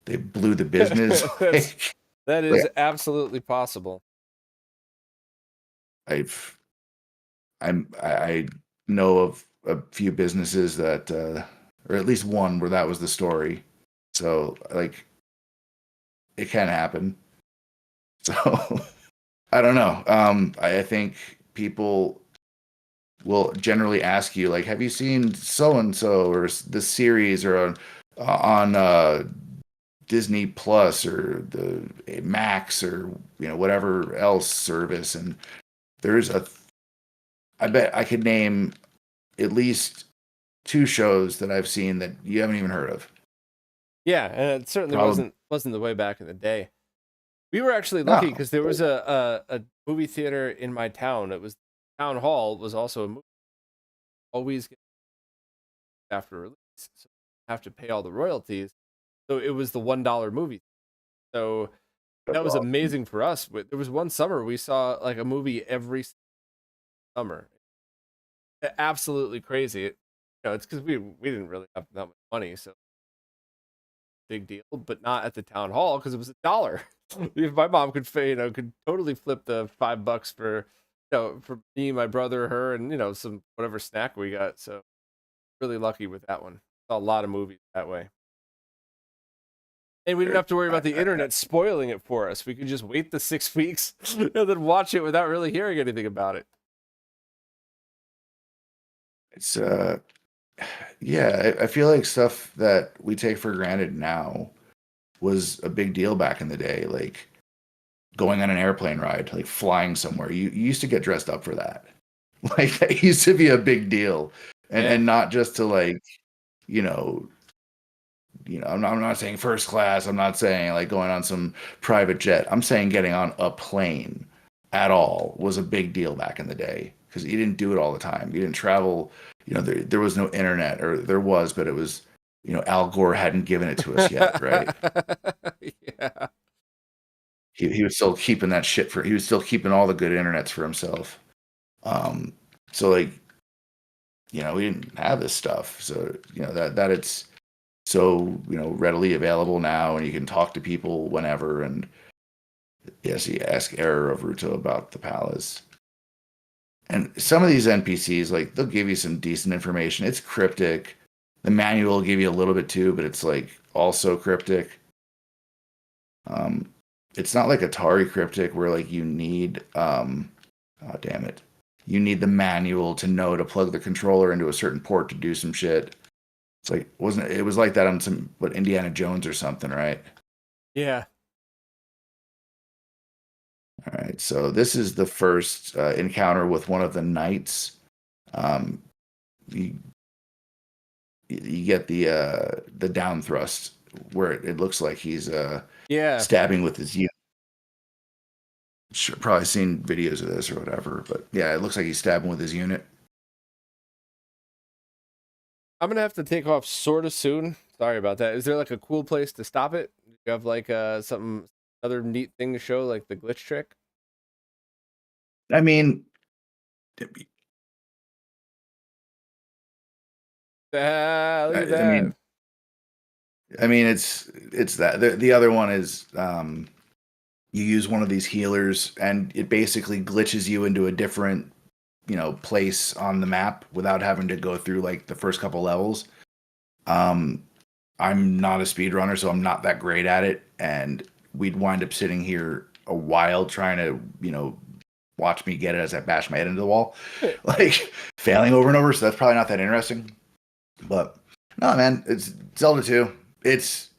they blew the business? That's that Like, is absolutely possible. I've I know of a few businesses that or at least one where that was the story. So like it can happen. So I don't know. I think people will generally ask you like, have you seen so and so or the series or on Disney Plus or the Max or whatever else service? And there's I bet I could name at least two shows that I've seen that you haven't even heard of. Yeah, and it certainly Probably wasn't the way back in the day. We were actually lucky no. because there was a movie theater in my town. It was town hall was also a movie always get after release, so you have to pay all the royalties. So it was the $1 movie. So that That's was awesome. amazing for us. But there was one summer we saw like a movie every summer. Absolutely crazy. It's because we didn't really have that much money, so big deal. But not at the town hall because it was $1. If my mom could totally flip the $5 for me, my brother, her, and some whatever snack we got. So really lucky with that one. Saw a lot of movies that way. And we didn't have to worry about the internet spoiling it for us. We could just wait the 6 weeks and then watch it without really hearing anything about it. It's yeah, I feel like stuff that we take for granted now was a big deal back in the day, like going on an airplane ride, like flying somewhere. You used to get dressed up for that. Like that used to be a big deal. And Yeah. and not just to like, you know, I'm not saying first class. I'm not saying like going on some private jet. I'm saying getting on a plane at all was a big deal back in the day because you didn't do it all the time. You didn't travel. There was no internet, or there was, but it was, Al Gore hadn't given it to us yet, right? Yeah. He was still keeping that shit for. He was still keeping all the good internets for himself. Um, so like, we didn't have this stuff. So that it's so readily available now, and you can talk to people whenever. And yes, you ask Error of Ruto about the palace. And some of these NPCs, like they'll give you some decent information. It's cryptic. The manual will give you a little bit too, but it's like also cryptic. Um, it's not like Atari cryptic where like you need oh damn it. You need the manual to know to plug the controller into a certain port to do some shit. It's like wasn't it was like that on some Indiana Jones or something, right? Yeah. All right. So this is the first encounter with one of the knights. Um, you, you get the down thrust where it looks like he's Yeah. stabbing with his unit. Sure, probably seen videos of this or whatever, but yeah, it looks like he's stabbing with his unit. I'm gonna have to take off sort of soon. Sorry about that. Is there like a cool place to stop it? Do you have like something other neat thing to show, like the glitch trick? I mean, Ah, look at I mean, that. I mean, it's that the other one is you use one of these healers and it basically glitches you into a different place on the map without having to go through like the first couple levels. Um, I'm not a speedrunner, so I'm not that great at it, and we'd wind up sitting here a while trying to watch me get it as I bash my head into the wall, like failing over and over. So that's probably not that interesting. But no, man, it's Zelda 2. It's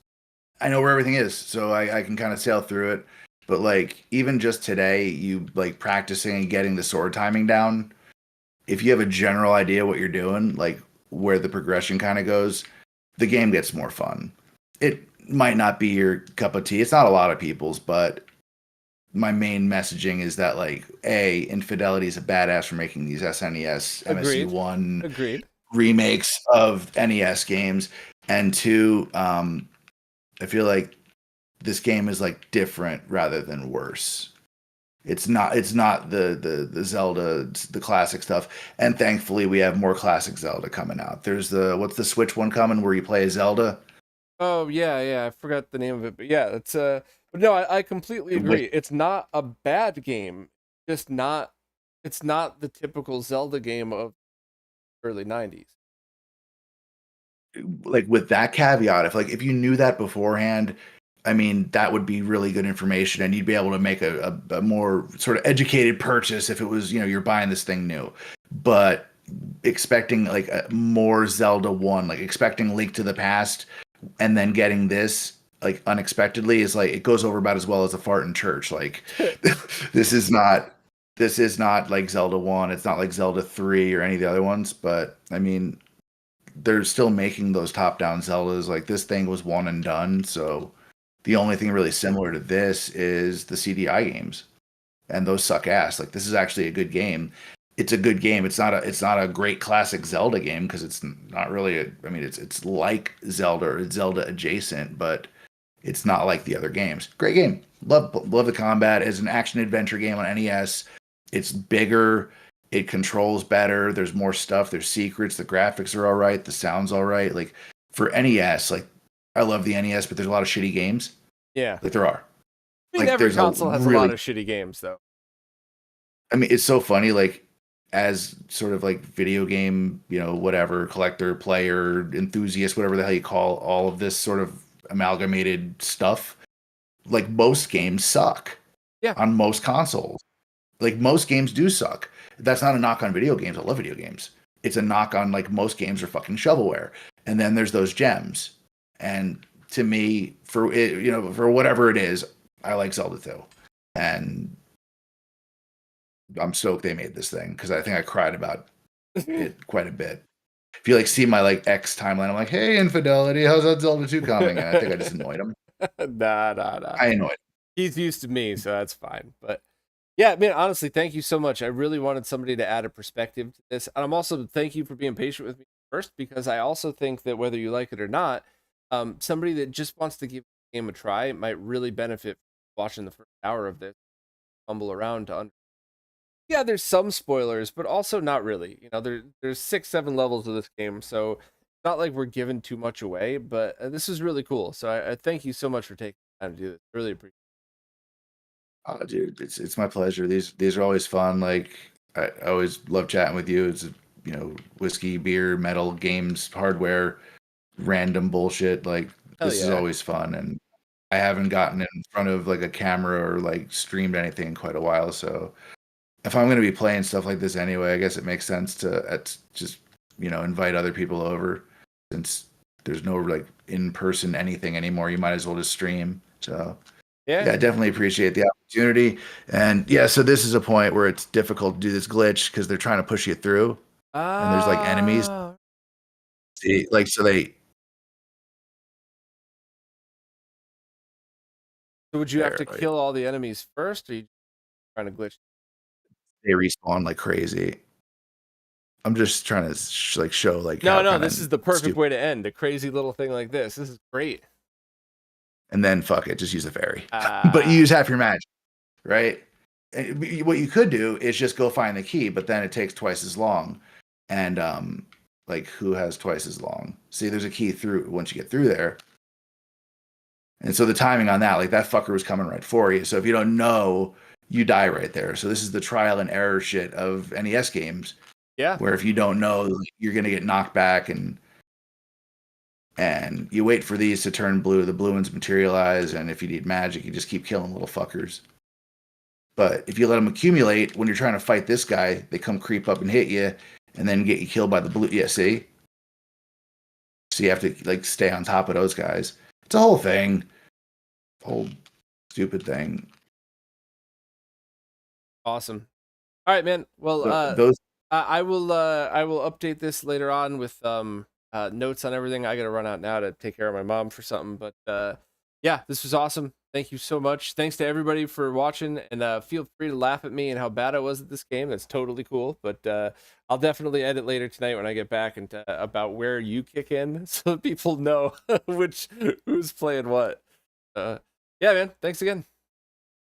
I know where everything is, so I can kind of sail through it. But like even just today, you like practicing and getting the sword timing down. If you have a general idea what you're doing, like where the progression kind of goes, the game gets more fun. It might not be your cup of tea. It's not a lot of people's, but my main messaging is that like Infidelity is a badass for making these SNES Agreed. MSU1 Agreed. remakes of NES games, and two, I feel like this game is like different rather than worse. It's not the Zelda, the classic stuff. And thankfully we have more classic Zelda coming out. There's the what's the Switch one coming where you play as Zelda? Oh yeah, yeah. I forgot the name of it, but yeah, it's But no, I completely Like agree. It's not a bad game. Just not. It's not the typical Zelda game of early '90s. like with that caveat, if you knew that beforehand, I mean that would be really good information, and you'd be able to make a more sort of educated purchase if it was you're buying this thing new. But expecting like more Zelda 1, like expecting Link to the Past and then getting this like unexpectedly is like it goes over about as well as a fart in church. Like this is not this is not like Zelda 1, it's not like Zelda 3 or any of the other ones, but I mean they're still making those top down Zeldas. Like this thing was one and done, so the only thing really similar to this is the CDI games, and those suck ass. Like this is actually a good game. It's a good game. It's not a great classic Zelda game because it's not really I mean it's like Zelda or it's Zelda adjacent, but it's not like the other games. Great game. Love the combat. It's an action adventure game on NES. It's bigger. It controls better. There's more stuff. There's secrets. The graphics are all right. The sound's all right. Like for NES, like I love the NES, but there's a lot of shitty games. Yeah. Like there are. I mean, Like every there's a console has a lot really. of shitty games, though. I mean, it's so funny. Like as sort of like video game, whatever collector, player, enthusiast, whatever the hell you call all of this sort of amalgamated stuff. Like most games suck Yeah. on most consoles. Like most games do suck. That's not a knock on video games. I love video games. It's a knock on like most games are fucking shovelware. And then there's those gems. And to me, for it, for whatever it is, I like Zelda 2. And I'm stoked they made this thing because I think I cried about it quite a bit. If you like see my like X timeline, I'm like, hey, Infidelity, how's that Zelda 2 coming? And I think I just annoyed him. Nah. I annoyed him. He's used to me, so that's fine. But yeah, man, honestly, thank you so much. I really wanted somebody to add a perspective to this. And I'm also thank you for being patient with me first, because I also think that whether you like it or not, somebody that just wants to give the game a try might really benefit from watching the first hour of this, fumble around to yeah, there's some spoilers, but also not really. There's 6, 7 levels of this game, so it's not like we're giving too much away. But this is really cool. So I thank you so much for taking the time to do this. Really appreciate Oh, dude, it's my pleasure. These are always fun. Like I always love chatting with you. It's whiskey, beer, metal, games, hardware, random bullshit. Like it. Hell this is yeah. always fun, and I haven't gotten in front of like a camera or like streamed anything in quite a while. So if I'm gonna be playing stuff like this anyway, I guess it makes sense to just invite other people over since there's no like in person anything anymore. You might as well just stream. So. Yeah, Yeah. I definitely appreciate the opportunity. And yeah, so this is a point where it's difficult to do this glitch because they're trying to push you through and there's like enemies. Ah. See, like so So would you have they're to like kill all the enemies first, or you trying to glitch? they respawn like crazy. I'm just trying to like show like No, how no, kind this of is the perfect stupid. way to end a crazy little thing like this. This is great. And then fuck it, just use the fairy. But you Ah. use half your magic, right? And what you could do is just go find the key, but then it takes twice as long. And like who has twice as long? See, there's a key through once you get through there. And so the timing on that, like that fucker was coming right for you. So if you don't know, you die right there. So this is the trial and error shit of NES games. Yeah. Where if you don't know, you're gonna get knocked back, and you wait for these to turn blue, the blue ones materialize, and if you need magic, you just keep killing little fuckers. But if you let them accumulate, when you're trying to fight this guy, they come creep up and hit you, and then get you killed by the blue. Yeah, see? So you have to like stay on top of those guys. It's a whole thing. Whole stupid thing. Awesome. All right, man. Well, Those I will update this later on with notes on everything. I gotta run out now to take care of my mom for something. But yeah, this was awesome. Thank you so much. Thanks to everybody for watching, and feel free to laugh at me and how bad I was at this game. That's totally cool. But I'll definitely edit later tonight when I get back and about where you kick in, so that people know who's playing what. Yeah, man. Thanks again.